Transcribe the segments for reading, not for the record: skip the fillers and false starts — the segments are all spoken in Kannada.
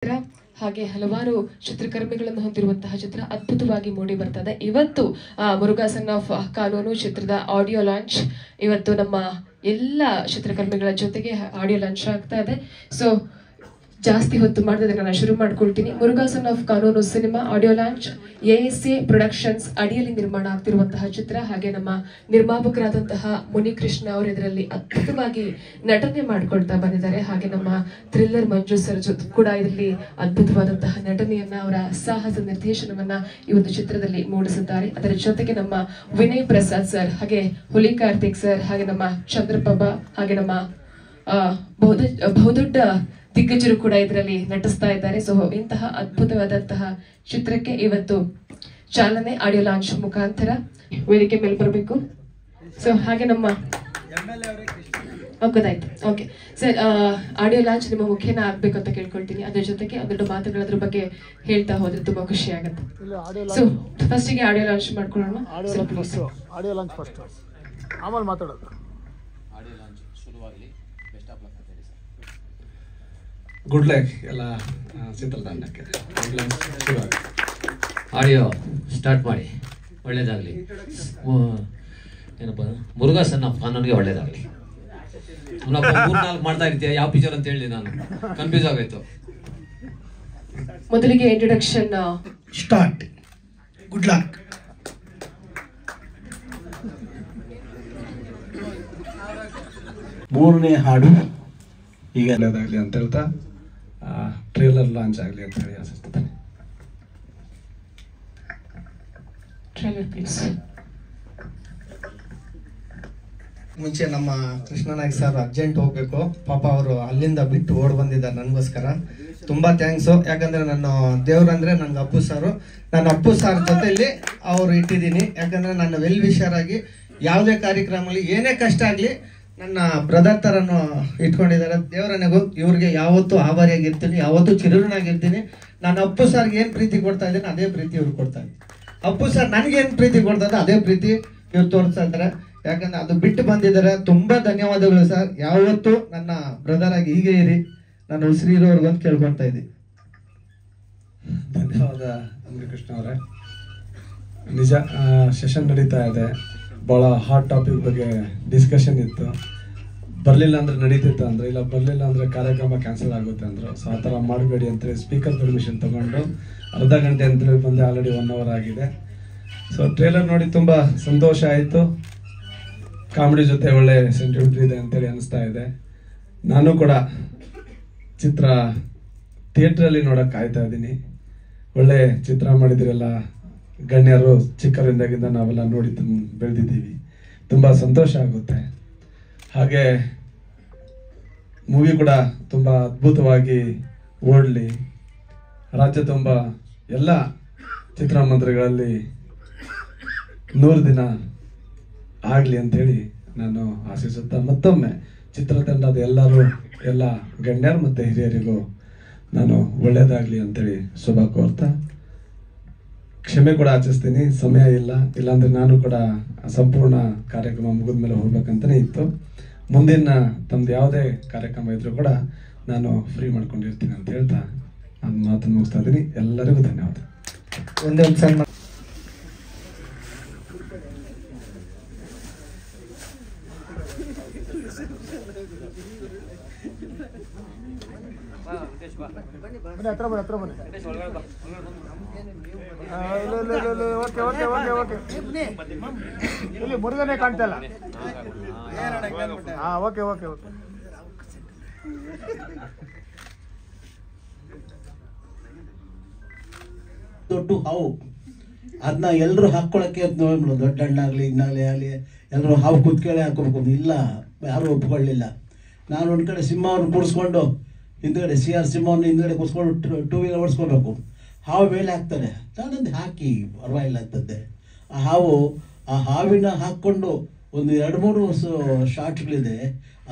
ಹಾಗೆ ಹಲವಾರು ಚಿತ್ರಕರ್ಮಿಗಳನ್ನು ಹೊಂದಿರುವಂತಹ ಚಿತ್ರ ಅದ್ಭುತವಾಗಿ ಮೂಡಿ ಬರ್ತದೆ. ಇವತ್ತು ಮುರುಘಾ ಸನ್ ಆಫ್ ಕಾನೂನು ಚಿತ್ರದ ಆಡಿಯೋ ಲಾಂಚ್ ಇವತ್ತು ನಮ್ಮ ಎಲ್ಲ ಚಿತ್ರಕರ್ಮಿಗಳ ಜೊತೆಗೆ ಆಡಿಯೋ ಲಾಂಚ್ ಆಗ್ತಾ ಇದೆ. ಸೊ ಜಾಸ್ತಿ ಹೊತ್ತು ಮಾಡಿದ್ರೆ ನಾನು ಶುರು ಮಾಡ್ಕೊಳ್ತೀನಿ. ಮುರುಘಾ ಸನ್ ಆಫ್ ಕಾನೂನು cinema audio launch ASA productions ಅಡಿಯಲ್ಲಿ ನಿರ್ಮಾಣ ಆಗ್ತಿರುವಂತಹ ಚಿತ್ರ. ಹಾಗೆ ನಮ್ಮ ನಿರ್ಮಾಪಕರಾದಂತಹ ಮುನಿಕೃಷ್ಣ ಅವರು ಇದರಲ್ಲಿ ಅದ್ಭುತವಾಗಿ ನಟನೆ ಮಾಡ್ಕೊಳ್ತಾ ಬಂದಿದ್ದಾರೆ. ಹಾಗೆ ನಮ್ಮ ಥ್ರಿಲ್ಲರ್ ಮಂಜು ಸರ್ ಕೂಡ ಇದರಲ್ಲಿ ಅದ್ಭುತವಾದಂತಹ ನಟನೆಯನ್ನ, ಅವರ ಸಾಹಸ ನಿರ್ದೇಶನವನ್ನ ಈ ಒಂದು ಚಿತ್ರದಲ್ಲಿ ಮೂಡಿಸಿದ್ದಾರೆ. ಅದರ ಜೊತೆಗೆ ನಮ್ಮ ವಿನಯ್ ಪ್ರಸಾದ್ ಸರ್, ಹಾಗೆ ಹುಲಿ ಕಾರ್ತಿಕ್ ಸರ್, ಹಾಗೆ ನಮ್ಮ ಚಂದ್ರಪ್ರಭ, ಹಾಗೆ ನಮ್ಮ ಬಹುದೊಡ್ಡ ದಿಗ್ಗಜರು ಕೂಡ ಇದರಲ್ಲಿ ನಟಿಸ್ತಾ ಇದ್ದಾರೆ. ಸೊ ಇಂತಹ ಅದ್ಭುತವಾದಂತಹ ಚಿತ್ರಕ್ಕೆ ಇವತ್ತು ಚಾಲನೆ ಆಡಿಯೋ ಲಾಂಚ್ ಮುಖಾಂತರ ವೇದಿಕೆ ಮೇಲೆ ಬರಬೇಕು. ಸೊ ಹಾಗೆ ನಮ್ಮ ಗೊತ್ತಾಯ್ತು. ಓಕೆ ಸರ್, ಆಡಿಯೋ ಲಾಂಚ್ ನಿಮ್ಮ ಮುಖೇನ ಆಗ್ಬೇಕು ಅಂತ ಕೇಳ್ಕೊಳ್ತೀನಿ. ಅದ್ರ ಜೊತೆಗೆ ಒಂದೆರಡು ಮಾತುಗಳ ಅದ್ರ ಬಗ್ಗೆ ಹೇಳ್ತಾ ಹೋದ್ರೆ ತುಂಬಾ ಖುಷಿ ಆಗುತ್ತೆ. ಸೊ ಫಸ್ಟಿಗೆ ಆಡಿಯೋ ಲಾಂಚ್ ಮಾಡ್ಕೊಳ್ಳೋಣ. ಆಡಿಯೋ ಲಾಂಚ್ ಫಸ್ಟ್, ಆಮೇಲೆ ಮಾತಾಡೋದು. ಆಡಿಯೋ ಲಾಂಚ್ ಶುರುವಾಗಲಿ. ಬೆಸ್ಟ್ ಆಫ್ ಲಕ್ ಅಂತ ಹೇಳಿ ಸರ್. ಗುಡ್ ಲಕ್ ಎಲ್ಲ ಚಿತ್ರತಂಡಕ್ಕೆ. ಆಡಿಯೋ ಸ್ಟಾರ್ಟ್ ಮಾಡಿ. ಒಳ್ಳೇದಾಗಲಿ. ಏನಪ್ಪ, ಮುರುಘಾ ಸನ್ ಆಫ್ ಕಾನೂನಿಗೆ ಒಳ್ಳೇದಾಗಲಿ. ಅವನಪ್ಪ 3-4 ಮಾಡ್ತಾ ಇರ್ತೀಯ, ಯಾವ ಪಿಕ್ಚರ್ ಅಂತ ಹೇಳಿ ನಾನು ಕನ್ಫ್ಯೂಸ್ ಆಗೋಯ್ತು. ಮೊದಲಿಗೆ ಇಂಟ್ರೊಡಕ್ಷನ್ ಸ್ಟಾರ್ಟ್. Good luck. ಮೂರನೇ ಹಾಡು ಈಗ ಒಳ್ಳೇದಾಗಲಿ ಅಂತ ಹೇಳ್ತಾ ಟ್ರೇಲರ್ ಲಾಂಚ್ ಆಗಲಿ ಅಂತ ಹೇಳಿ ಆಶಿಸ್ತೇನೆ. Trailer please. ಮುಂಚೆ ನಮ್ಮ ಕೃಷ್ಣನಾಯಕ್ ಸರ್ ಅರ್ಜೆಂಟ್ ಹೋಗ್ಬೇಕು, ಪಾಪ ಅವರು ಅಲ್ಲಿಂದ ಬಿಟ್ಟು ಓಡ್ ಬಂದಿದ್ದಾರೆ ನನಗೋಸ್ಕರ. ತುಂಬಾ ಥ್ಯಾಂಕ್ಸು. ಯಾಕಂದ್ರೆ ನಾನು ದೇವ್ರಂದ್ರೆ ನನ್ಗೆ ಅಪ್ಪು ಸಾರು, ನಾನು ಅಪ್ಪು ಸಾರ್ ಜೊತೆಲಿ ಅವ್ರು ಇಟ್ಟಿದ್ದೀನಿ. ಯಾಕಂದ್ರೆ ನನ್ನ ವೆಲ್ ವಿಷರ್ ಆಗಿ ಯಾವುದೇ ಕಾರ್ಯಕ್ರಮದಲ್ಲಿ ಏನೇ ಕಷ್ಟ ಆಗಲಿ ನನ್ನ ಬ್ರದರ್ ಥರನು ಇಟ್ಕೊಂಡಿದ್ದಾರೆ. ದೇವರನ್ನೇ ಗೊತ್ತು, ಇವ್ರಿಗೆ ಯಾವತ್ತೂ ಆಭಾರಿಯಾಗಿರ್ತೀನಿ, ಯಾವತ್ತೂ ಚಿರುಣಾಗಿರ್ತೀನಿ. ನಾನು ಅಪ್ಪು ಸರ್ಗೆ ಏನು ಪ್ರೀತಿ ಕೊಡ್ತಾ ಇದ್ದೀನಿ ಅದೇ ಪ್ರೀತಿ ಇವ್ರು ಕೊಡ್ತಾ ಇದ್ದೀನಿ. ಅಪ್ಪು ಸರ್ ನನಗೇನು ಪ್ರೀತಿ ಕೊಡ್ತಾ ಇದ್ದಾರೆ ಅದೇ ಪ್ರೀತಿ ಇವ್ರು ತೋರಿಸ್ತಾ ಇದ್ದಾರೆ. ಯಾಕಂದ್ರೆ ಅದು ಬಿಟ್ಟು ಬಂದಿದ್ದಾರೆ. ತುಂಬಾ ಧನ್ಯವಾದಗಳು ಸರ್. ಯಾವತ್ತೂ ನನ್ನ ಬ್ರದರ್ ಆಗಿ ಹೀಗೆ ಇರಿ. ನಾನು ಉಸಿರಿರೋರ್ಗಂತ ಕೇಳ್ಕೊತಾ ಇದ್ದೀನಿ. ಧನ್ಯವಾದ ಮುನಿಕೃಷ್ಣ ಅವರೇ. ನಿಜ, ಸೆಷನ್ ನಡೀತಾ ಇದೆ. ಭಾಳ ಹಾಟ್ ಟಾಪಿಕ್ ಬಗ್ಗೆ ಡಿಸ್ಕಷನ್ ಇತ್ತು. ಬರಲಿಲ್ಲ ಅಂದ್ರೆ ನಡೀತಿತ್ತು ಅಂದ್ರೆ, ಇಲ್ಲ ಬರಲಿಲ್ಲ ಅಂದ್ರೆ ಕಾರ್ಯಕ್ರಮ ಕ್ಯಾನ್ಸಲ್ ಆಗುತ್ತೆ ಅಂದರು. ಸೊ ಆ ಥರ ಮಾಡಬೇಡಿ ಅಂತೇಳಿ ಸ್ಪೀಕರ್ ಪರ್ಮಿಷನ್ ತೊಗೊಂಡು ಅರ್ಧ ಗಂಟೆ ಅಂತೇಳಿ ಬಂದೆ. ಆಲ್ರೆಡಿ 1 hour ಆಗಿದೆ. ಸೊ ಟ್ರೇಲರ್ ನೋಡಿ ತುಂಬ ಸಂತೋಷ ಆಯಿತು. ಕಾಮಿಡಿ ಜೊತೆ ಒಳ್ಳೆ ಸೆಂಟಿಮೆಂಟ್ ಇದೆ ಅಂತೇಳಿ ಅನಿಸ್ತಾ ಇದೆ. ನಾನು ಕೂಡ ಚಿತ್ರ ಥಿಯೇಟ್ರಲ್ಲಿ ನೋಡೋಕೆ ಕಾಯ್ತಾ ಇದ್ದೀನಿ. ಒಳ್ಳೆ ಚಿತ್ರ ಮಾಡಿದಿರಲ್ಲ ಗಣ್ಯರು, ಚಿಕ್ಕರಿಂದಾಗಿಂದ ನಾವೆಲ್ಲ ನೋಡಿ ಬೆಳೆದಿದ್ದೀವಿ. ತುಂಬ ಸಂತೋಷ ಆಗುತ್ತೆ. ಹಾಗೆ ಮೂವಿ ಕೂಡ ತುಂಬ ಅದ್ಭುತವಾಗಿ ಓಡಲಿ, ರಾಜ್ಯ ತುಂಬ ಎಲ್ಲ ಚಿತ್ರಮಂದಿರಗಳಲ್ಲಿ 100 ದಿನ ಆಗಲಿ ಅಂಥೇಳಿ ನಾನು ಆಶಿಸುತ್ತಾ, ಮತ್ತೊಮ್ಮೆ ಚಿತ್ರತಂಡದ ಎಲ್ಲರೂ, ಎಲ್ಲ ಗಣ್ಯರು ಮತ್ತು ಹಿರಿಯರಿಗೂ ನಾನು ಒಳ್ಳೆಯದಾಗಲಿ ಅಂತೇಳಿ ಶುಭ ಕೋರ್ತಾ ಕ್ಷಮೆ ಕೂಡ ಆಚಿಸ್ತೀನಿ. ಸಮಯ ಇಲ್ಲ, ಇಲ್ಲಾಂದರೆ ನಾನು ಕೂಡ ಸಂಪೂರ್ಣ ಕಾರ್ಯಕ್ರಮ ಮುಗಿದ ಮೇಲೆ ಹೋಗ್ಬೇಕಂತಲೇ ಇತ್ತು. ಮುಂದಿನ ತಮ್ಮದು ಯಾವುದೇ ಕಾರ್ಯಕ್ರಮ ಇದ್ರೂ ಕೂಡ ನಾನು ಫ್ರೀ ಮಾಡ್ಕೊಂಡಿರ್ತೀನಿ ಅಂತ ಹೇಳ್ತಾ ನಾನು ಮಾತನ್ನು ಮುಗಿಸ್ತಾ ಇದ್ದೀನಿ. ಎಲ್ಲರಿಗೂ ಧನ್ಯವಾದ. ಒಂದೇ ಒಂದು ಸಣ್ಣ ಹತ್ರ ಬನ್ನಿ. Okay okay okay okay. ಇಲ್ಲಿ ಮುರುಗನೆ ಕಾಣ್ತಾ ಇಲ್ಲ. ಹಾಂ, ಓಕೆ ಓಕೆ ಓಕೆ. ದೊಡ್ಡ ಹಾವು ಅದನ್ನ ಎಲ್ಲರೂ ಹಾಕ್ಕೊಳಕ್ಕೆ ನೋಡ್ಬಿಡು. ದೊಡ್ಡ ಹಣ್ಣಾಗಲಿ ಇನ್ನಾಗಲಿ ಆಗಲಿ ಎಲ್ಲರೂ ಹಾವು ಕುತ್ಕೇಳಿ ಹಾಕೋಬೇಕು. ಇಲ್ಲ, ಯಾರೂ ಒಪ್ಕೊಳ್ಳಿಲ್ಲ. ನಾನು ಒಂದು ಕಡೆ ಸಿಂಹವನ್ನು ಕೂಡಿಸ್ಕೊಂಡು ಹಿಂದ್ಗಡೆ CR ಸಿಂಹವನ್ನು ಹಿಂದ್ಗಡೆ ಕೂರಿಸ್ಕೊಂಡು 2 wheeler ಓಡಿಸ್ಕೊಬೇಕು. ಹಾವು ಮೇಲೆ ಹಾಕ್ತಾರೆ. ನಾನಂದು ಹಾಕಿ ಪರವಾಗಿಲ್ಲ ಅಂತಂದೆ. ಆ ಹಾವಿನ ಹಾಕ್ಕೊಂಡು ಒಂದು 2-3 ಶಾರ್ಟ್ಗಳಿದೆ.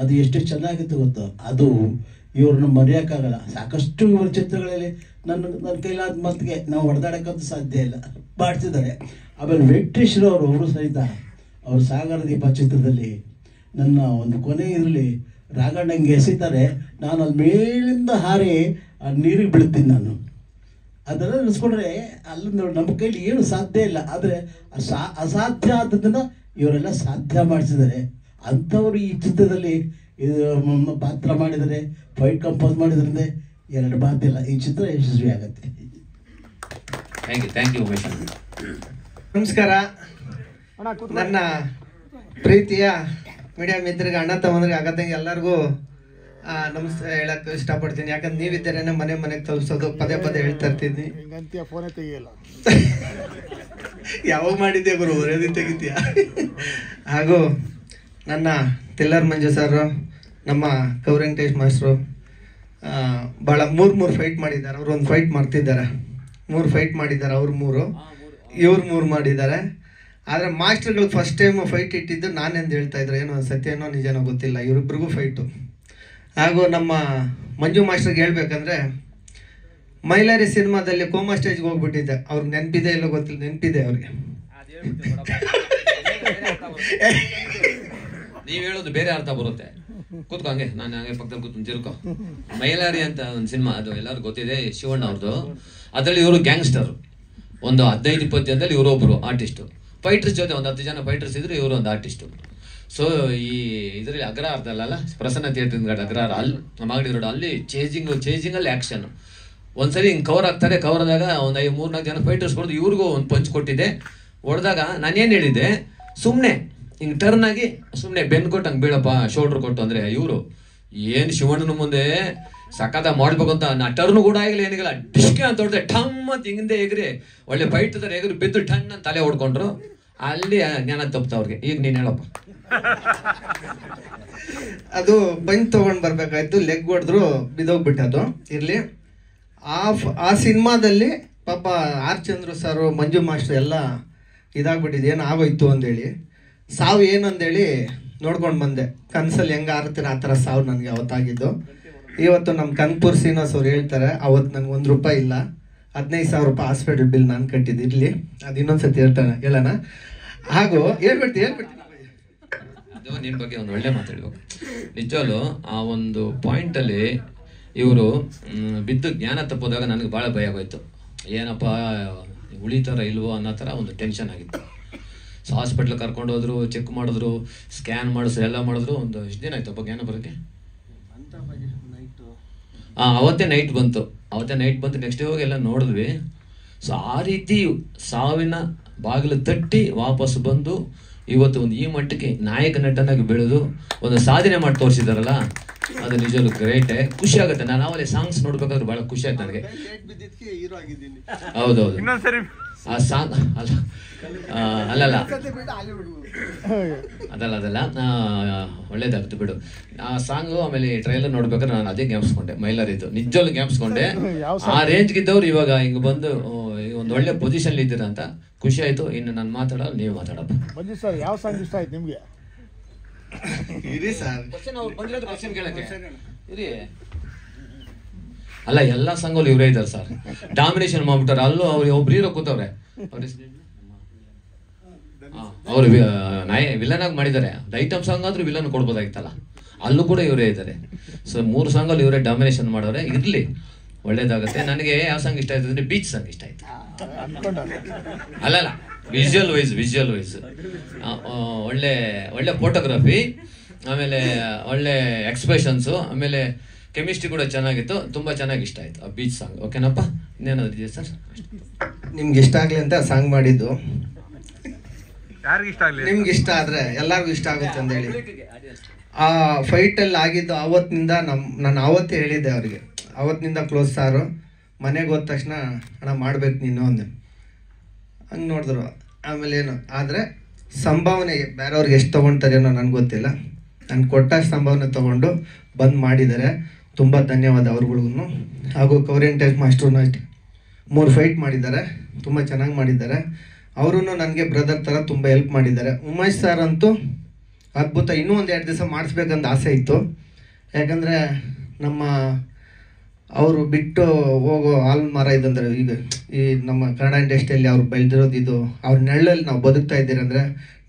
ಅದು ಎಷ್ಟು ಚೆನ್ನಾಗಿತ್ತು ಗೊತ್ತು. ಅದು ಇವ್ರನ್ನ ಮರೆಯೋಕ್ಕಾಗಲ್ಲ. ಸಾಕಷ್ಟು ಇವ್ರ ಚಿತ್ರಗಳಲ್ಲಿ ನನ್ನ ಕೈಲಾದ ಮತ್ತಿಗೆ ನಾವು ಹೊಡೆದಾಡೋಕ್ಕಂತೂ ಸಾಧ್ಯ ಇಲ್ಲ, ಮಾಡ್ತಿದ್ದಾರೆ. ಆಮೇಲೆ ವೆಂಕಟೇಶ್ವರ ಅವರು ಸಹಿತ ಅವರು ಸಾಗರ ದೀಪ ಚಿತ್ರದಲ್ಲಿ ನನ್ನ ಒಂದು ಕೊನೆ ಇದರಲ್ಲಿ ರಾಘಣ್ಣಂಗೆ ಎಸಿತಾರೆ. ನಾನು ಅಲ್ಲಿ ಮೇಲಿಂದ ಹಾರಿ ನೀರಿಗೆ ಬೀಳ್ತೀನಿ ನಾನು. ಅದೆಲ್ಲ ನೆನೆಸ್ಕೊಂಡ್ರೆ ಅಲ್ಲಿ ನಮ್ಮ ಕೈಲಿ ಏನು ಸಾಧ್ಯ ಇಲ್ಲ. ಆದರೆ ಅಸಾಧ್ಯ ಆದದನ್ನು ಇವರೆಲ್ಲ ಸಾಧ್ಯ ಮಾಡಿಸಿದ್ದಾರೆ. ಅಂಥವ್ರು ಈ ಚಿತ್ರದಲ್ಲಿ ಇದು ಪಾತ್ರ ಮಾಡಿದರೆ, ಫೈಟ್ ಕಂಪೋಸ್ ಮಾಡಿದ್ರೆ ಎರಡು ಮಾತಿಲ್ಲ, ಈ ಚಿತ್ರ ಯಶಸ್ವಿ ಆಗುತ್ತೆ. Thank you Umesh. ನಮಸ್ಕಾರ. ನನ್ನ ಪ್ರೀತಿಯ ಮೀಡಿಯಾ ಮಿತ್ರರಿಗೆ, ಅಣ್ಣ ತಮ್ಮಂದ್ರಿಗೆ, ಆಗತ್ತಂಗೆ ಎಲ್ಲರಿಗೂ ನಮಸ್ತೆ ಹೇಳಕ್ಕೆ ಇಷ್ಟಪಡ್ತೀನಿ. ಯಾಕಂದ್ರೆ ನೀವಿದ್ದೇನೆ ಮನೆಗೆ ತಲುಪಿಸೋದು ಪದೇ ಹೇಳ್ತಾ ಇರ್ತೀನಿ. ಫೋನೇ ತೆಗಿಯಲ್ಲ. ಯಾವಾಗ ಮಾಡಿದ್ಯಾ ಗುರು, ಒರೇದಿ ತೆಗಿತೀಯ. ಹಾಗೂ ನನ್ನ ತಿಲ್ಲರ್ ಮಂಜು ಸರ್, ನಮ್ಮ ಕೌರಂಕೇಶ್ ಮಾಸ್ಟ್ರು ಭಾಳ ಮೂರು ಫೈಟ್ ಮಾಡಿದ್ದಾರೆ. ಅವರು ಒಂದು ಫೈಟ್ ಮಾಡ್ತಿದ್ದಾರೆ, 3 ಫೈಟ್ ಮಾಡಿದ್ದಾರೆ. ಅವ್ರು 3, ಇವ್ರು 3 ಮಾಡಿದ್ದಾರೆ. ಆದರೆ ಮಾಸ್ಟರ್ಗಳಿಗೆ ಫಸ್ಟ್ ಟೈಮ್ ಫೈಟ್ ಇಟ್ಟಿದ್ದು ನಾನೆಂದು ಹೇಳ್ತಾ ಇದ್ರು. ಏನೋ ಸತ್ಯನೋ ನಿಜನೋ ಗೊತ್ತಿಲ್ಲ, ಇವರಿಬ್ರಿಗೂ ಫೈಟು. ಹಾಗೂ ನಮ್ಮ ಮಂಜು ಮಾಸ್ಟರ್ಗೆ ಹೇಳ್ಬೇಕಂದ್ರೆ, ಮೈಲಾರಿ ಸಿನಿಮಾದಲ್ಲಿ ಕೋಮಾ ಸ್ಟೇಜ್ಗೆ ಹೋಗ್ಬಿಟ್ಟಿದ್ದೆ. ಅವ್ರಿಗೆ ನೆನಪಿದೆ ಇಲ್ಲೋ ಗೊತ್ತಿಲ್ಲ, ನೆನಪಿದೆ ಅವ್ರಿಗೆ. ನೀವು ಹೇಳೋದು ಬೇರೆ ಅರ್ಥ ಬರುತ್ತೆ. ಕೂತ್ಕೊ ಹಂಗೆ, ನಾನು ಹಂಗೆ ಪಕ್ಕದಲ್ಲಿ ಕೂತ್ಕೊಂಡು ತಿರ್ಕೊ. ಮೈಲಾರಿ ಅಂತ ಒಂದು ಸಿನಿಮಾ, ಅದು ಎಲ್ಲರೂ ಗೊತ್ತಿದೆ, ಶಿವಣ್ಣ ಅವ್ರದ್ದು. ಅದರಲ್ಲಿ ಇವರು ಗ್ಯಾಂಗ್ಸ್ಟರ್. ಒಂದು 15-20 ಜನದಲ್ಲಿ ಇವರೊಬ್ಬರು ಆರ್ಟಿಸ್ಟು. ಫೈಟರ್ಸ್ ಜೊತೆ ಒಂದು 10 ಜನ ಫೈಟರ್ಸ್ ಇದ್ರು, ಇವರು ಒಂದು ಆರ್ಟಿಸ್ಟು. ಸೊ ಈ ಇದರಲ್ಲಿ ಅಗ್ರಹಾರ ಅಲ್ಲ, ಪ್ರಸನ್ನ ಥಿಯೇಟರ್ ಅಗ್ರಹಾರ, ಅಲ್ಲಿ ಮಾಗಡಿ ರೋಡ್, ಅಲ್ಲಿ ಚೇಜಿಂಗಲ್ಲಿ ಆ್ಯಕ್ಷನ್. ಒಂದ್ಸರಿ ಹಿಂಗೆ ಕವರ್ ಆಗ್ತಾರೆ. ಕವರ್ ಆದಾಗ ಒಂದು 3-4 ಜನ ಫೈಟರ್ಸ್ ಕೊಡೋದು, ಇವ್ರಿಗೂ ಒಂದು ಪಂಚ್ ಕೊಟ್ಟಿದ್ದೆ. ಹೊಡೆದಾಗ ನಾನೇನು ಹೇಳಿದ್ದೆ, ಸುಮ್ಮನೆ ಹಿಂಗೆ ಟರ್ನ್ ಆಗಿ ಸುಮ್ಮನೆ ಬೆನ್ನು ಕೊಟ್ಟು ಹಂಗೆ ಬೀಳಪ್ಪ, ಶೋಲ್ಡ್ರ್ ಕೊಟ್ಟು. ಅಂದರೆ ಇವರು ಏನು ಶಿವಣ್ಣನ ಮುಂದೆ ಸಖತ ಮಾಡ್ಬೇಕು ಅಂತ ನಾ ಟರ್ನು ಕೂಡ ಆಗಿಲ್ಲ, ಏನಿಲ್ಲ, ಡಿಸ್ಕೆ ಅಂತ ಹೊಡೆದೆ, ಠಮ್ ಅಂತ ಹಿಂದೆ ಎಗ್ರಿ ಒಳ್ಳೆ ಫೈಟ್ ಇದ್ದಾರೆ, ಎಗ್ರಿ ಬಿದ್ದು ಟನ್ ಅಂತ ತಲೆ ಹೊಡ್ಕೊಂಡ್ರು. ಅಲ್ಲಿ ಜ್ಞಾನ ತಪ್ಪ ಅವ್ರಿಗೆ. ಈಗ ನೀನು ಹೇಳಪ್ಪ. ಅದು ಬಂದ್ ತಗೊಂಡ್ ಬರ್ಬೇಕಾಯ್ತು, ಲೆಗ್ ಹೊಡೆದ್ರು, ಬಿದ್ದೋಗ್ಬಿಟ್ಟದು. ಇರ್ಲಿ. ಆ ಸಿನಿಮಾದಲ್ಲಿ ಪಾಪ ಆರ್ ಚಂದ್ರು ಸರ್, ಮಂಜು ಮಾಸ್ಟರ್ ಎಲ್ಲ ಇದಾಗ್ಬಿಟ್ಟಿದೆ, ಏನು ಆಗೋಯ್ತು ಅಂದೇಳಿ. ಸಾವು ಏನು ಅಂದೇಳಿ ನೋಡ್ಕೊಂಡು ಬಂದೆ. ಕನಸಲ್ಲಿ ಹೆಂಗೆ ಆರ್ತೀರ ಆ ಥರ ಸಾವು ನನಗೆ ಅವತ್ತಾಗಿದ್ದು. ಇವತ್ತು ನಮ್ಮ ಕನ್ಪುರ್ ಶ್ರೀನಿವಾಸ್ ಅವ್ರು ಹೇಳ್ತಾರೆ, ಅವತ್ತು ನನಗೆ ₹1 ಇಲ್ಲ, 15,000 ಹಾಸ್ಪಿಟಲ್ ಬಿಲ್ ನಾನು ಕಟ್ಟಿದ್ದು. ಇರಲಿ, ಅದು ಇನ್ನೊಂದ್ಸತಿ ಹೇಳೋಣ. ಹಾಗೂ ಹೇಳ್ಬಿಡ್ತೀನಿ. ಅದು ನಿಮ್ಮ ಬಗ್ಗೆ ಒಂದು ಒಳ್ಳೆ ಮಾತಾಡ್ಬೇಕು. ನಿಜವಲ್ಲೂ ಆ ಒಂದು ಪಾಯಿಂಟಲ್ಲಿ ಇವರು ಬಿದ್ದು ಜ್ಞಾನ ತಪ್ಪೋದಾಗ ನನಗೆ ಭಾಳ ಭಯ ಆಗೋಯ್ತು. ಏನಪ್ಪ ಉಳಿತಾರ ಇಲ್ವೋ ಅನ್ನೋ ಥರ ಒಂದು ಟೆನ್ಷನ್ ಆಗಿತ್ತು. ಸೊ ಹಾಸ್ಪಿಟ್ಲಿಗೆ ಕರ್ಕೊಂಡು ಹೋದ್ರು, ಚೆಕ್ ಮಾಡಿದ್ರು, ಸ್ಕ್ಯಾನ್ ಮಾಡಿದ್ರು, ಎಲ್ಲ ಮಾಡಿದ್ರು. ಒಂದು ಎಷ್ಟು ದಿನ ಆಯ್ತಪ್ಪ ಜ್ಞಾನ ಬರೋಕ್ಕೆ? ಅವತ್ತೇ ನೈಟ್ ಬಂತು. ನೆಕ್ಸ್ಟ್ ಡೇ ಹೋಗಿ ಎಲ್ಲ ನೋಡಿದ್ವಿ. ಸೊ ಆ ರೀತಿ ಸಾವಿನ ಬಾಗಿಲು ತಟ್ಟಿ ವಾಪಸ್ ಬಂದು ಇವತ್ತು ಒಂದು ಈ ಮಟ್ಟಕ್ಕೆ ನಾಯಕ ನಟನಾಗಿ ಬೆಳೆದು ಒಂದು ಸಾಧನೆ ಮಾಡಿ ತೋರಿಸಿದಾರಲ್ಲ, ಅದು ನಿಜವೂ ಗ್ರೇಟೇ. ಖುಷಿ ಆಗುತ್ತೆ. ನಾನು ಆಮೇಲೆ ಸಾಂಗ್ಸ್ ನೋಡ್ಬೇಕಾದ್ರೆ ಭಾಳ ಖುಷಿ ಆಯ್ತು ನನಗೆ. ಹೌದೌದು, ಆ ಸಾಂಗ್ ಅಲ್ಲಲ್ಲ ಅದಲ್ಲ ಒಳ್ಳೇದಾಗುತ್ತೆ ಬಿಡು. ಆ ಸಾಂಗು ಆಮೇಲೆ ಟ್ರೈಲರ್ ನೋಡ್ಬೇಕಾದ್ರೆ ನಾನು ಅದೇ ಜ್ಞಾಪಿಸ್ಕೊಂಡೆ, ಮೈಲಾರಿದ್ದು ನಿಜವಲ್ಲೂ ಜ್ಞಾಪಿಸ್ಕೊಂಡೆ. ಆ ರೇಂಜ್ಗಿದ್ದವ್ರು ಇವಾಗ ಹಿಂಗೆ ಬಂದು ಒಂದು ಒಳ್ಳೆ ಪೊಸಿಷನ್ ಇದ್ದೀರ ಅಂತ ಖುಷಿ ಆಯ್ತು. ಇನ್ನು ನಾನು ಮಾತಾಡೋಲ್ಲ, ನೀವು ಮಾತಾಡಪ್ಪ. ಮಂಜು ಸರ್, ಯಾವ ಸಾಂಗ್ ಇಷ್ಟ ಆಯ್ತು ನಿಮ್ಗೆ? ಕ್ವಶನ್ ಕೇಳಕ್ಕೆ ಇರಿ. ಅಲ್ಲ, ಎಲ್ಲ ಸಾಂಗಲ್ಲಿ ಇವರೇ ಇದ್ದಾರೆ ಸರ್, ಡಾಮಿನೇಷನ್ ಮಾಡ್ಬಿಟ್ಟಾರೆ. ಅಲ್ಲೂ ಅವ್ರು ಒಬ್ರು ಹೀರೋ ಕೂತವ್ರೆ, ಅವ್ರು ವಿಲನ್ ಆಗಿ ಮಾಡಿದ್ದಾರೆ. ಐಟಮ್ ಸಾಂಗ್ ಆದ್ರೂ ವಿಲನ್ ಕೊಡ್ಬೋದಾಗಿತ್ತಲ್ಲ, ಅಲ್ಲೂ ಕೂಡ ಇವರೇ ಇದ್ದಾರೆ. ಸೊ 3 ಸಾಂಗಲ್ಲಿ ಇವರೇ ಡಾಮಿನೇಷನ್ ಮಾಡೋರೆ. ಇರ್ಲಿ, ಒಳ್ಳೇದಾಗುತ್ತೆ. ನನಗೆ ಯಾವ ಸಾಂಗ್ ಇಷ್ಟ ಆಯ್ತು ಅಂದ್ರೆ ಬೀಚ್ ಸಾಂಗ್ ಇಷ್ಟ ಆಯ್ತು. ಅಲ್ಲಲ್ಲ, ವಿಜುವಲ್ ವೈಸ್ ಒಳ್ಳೆ ಫೋಟೋಗ್ರಫಿ, ಆಮೇಲೆ ಒಳ್ಳೆ ಎಕ್ಸ್ಪ್ರೆಷನ್ಸು, ಆಮೇಲೆ ಕೆಮಿಸ್ಟ್ರಿ ಕೂಡ ಚೆನ್ನಾಗಿತ್ತು. ತುಂಬ ಚೆನ್ನಾಗಿ ಇಷ್ಟ ಆಯ್ತು ಆ ಬೀಚ್ ಸಾಂಗ್. ಓಕೆನಪ್ಪ, ಇನ್ನೇನಾದ್ರು ಇದೆಯಾ ಸರ್? ನಿಮ್ಗೆ ಇಷ್ಟ ಆಗಲಿ ಅಂತ ಸಾಂಗ್ ಮಾಡಿದ್ದು. ನಿಮ್ಗೆ ಇಷ್ಟ ಆದ್ರೆ ಎಲ್ಲರಿಗೂ ಇಷ್ಟ ಆಗುತ್ತೆ ಅಂತ ಹೇಳಿ ಆ ಫೈಟಲ್ಲಿ ಆಗಿದ್ದು. ಆವತ್ತಿನಿಂದ ನಾನು ಆವತ್ತೇ ಹೇಳಿದ್ದೆ ಅವರಿಗೆ, ಆವತ್ತಿನಿಂದ ಕ್ಲೋಸ್ ಸಾರು. ಮನೆಗೆ ಹೋದ ತಕ್ಷಣ ಅಣ್ಣ ಮಾಡ್ಬೇಕು ನೀನು ಅಂದೆ. ಹಂಗೆ ನೋಡಿದ್ರು. ಆಮೇಲೆ ಏನು ಆದರೆ ಸಂಭಾವನೆ ಬೇರೆಯವ್ರಿಗೆ ಎಷ್ಟು ತೊಗೊಳ್ತಾರೇನೋ ನನಗೆ ಗೊತ್ತಿಲ್ಲ. ನಾನು ಕೊಟ್ಟಷ್ಟು ಸಂಭಾವನೆ ತೊಗೊಂಡು ಬಂದು ಮಾಡಿದ್ದಾರೆ. ತುಂಬ ಧನ್ಯವಾದ ಅವ್ರುಗಳಿಗೂ. ಹಾಗೂ ಕೌರೆಂಟೇಜ್ ಮಾಸ್ಟ್ರೂ ಅಷ್ಟೇ 3 ಫೈಟ್ ಮಾಡಿದ್ದಾರೆ, ತುಂಬ ಚೆನ್ನಾಗಿ ಮಾಡಿದ್ದಾರೆ. ಅವರು ನನಗೆ ಬ್ರದರ್ ಥರ ತುಂಬ ಹೆಲ್ಪ್ ಮಾಡಿದ್ದಾರೆ. ಉಮೇಶ್ ಸರ್ ಅಂತೂ ಅದ್ಭುತ. ಇನ್ನೂ 1-2 ದಿವಸ ಮಾಡಿಸ್ಬೇಕಂತ ಆಸೆ ಇತ್ತು. ಯಾಕಂದರೆ ನಮ್ಮ ಅವರು ಬಿಟ್ಟು ಹೋಗೋ ಮರ ಇದಂದರೆ, ಈಗ ಈ ನಮ್ಮ ಕನ್ನಡ ಇಂಡಸ್ಟ್ರಿಯಲ್ಲಿ ಅವ್ರು ಬೆಳೆದಿರೋದು ಇದು, ಅವ್ರ ನೆರಳಲ್ಲಿ ನಾವು ಬದುಕ್ತಾ ಇದ್ದೀರಿ ಅಂದರೆ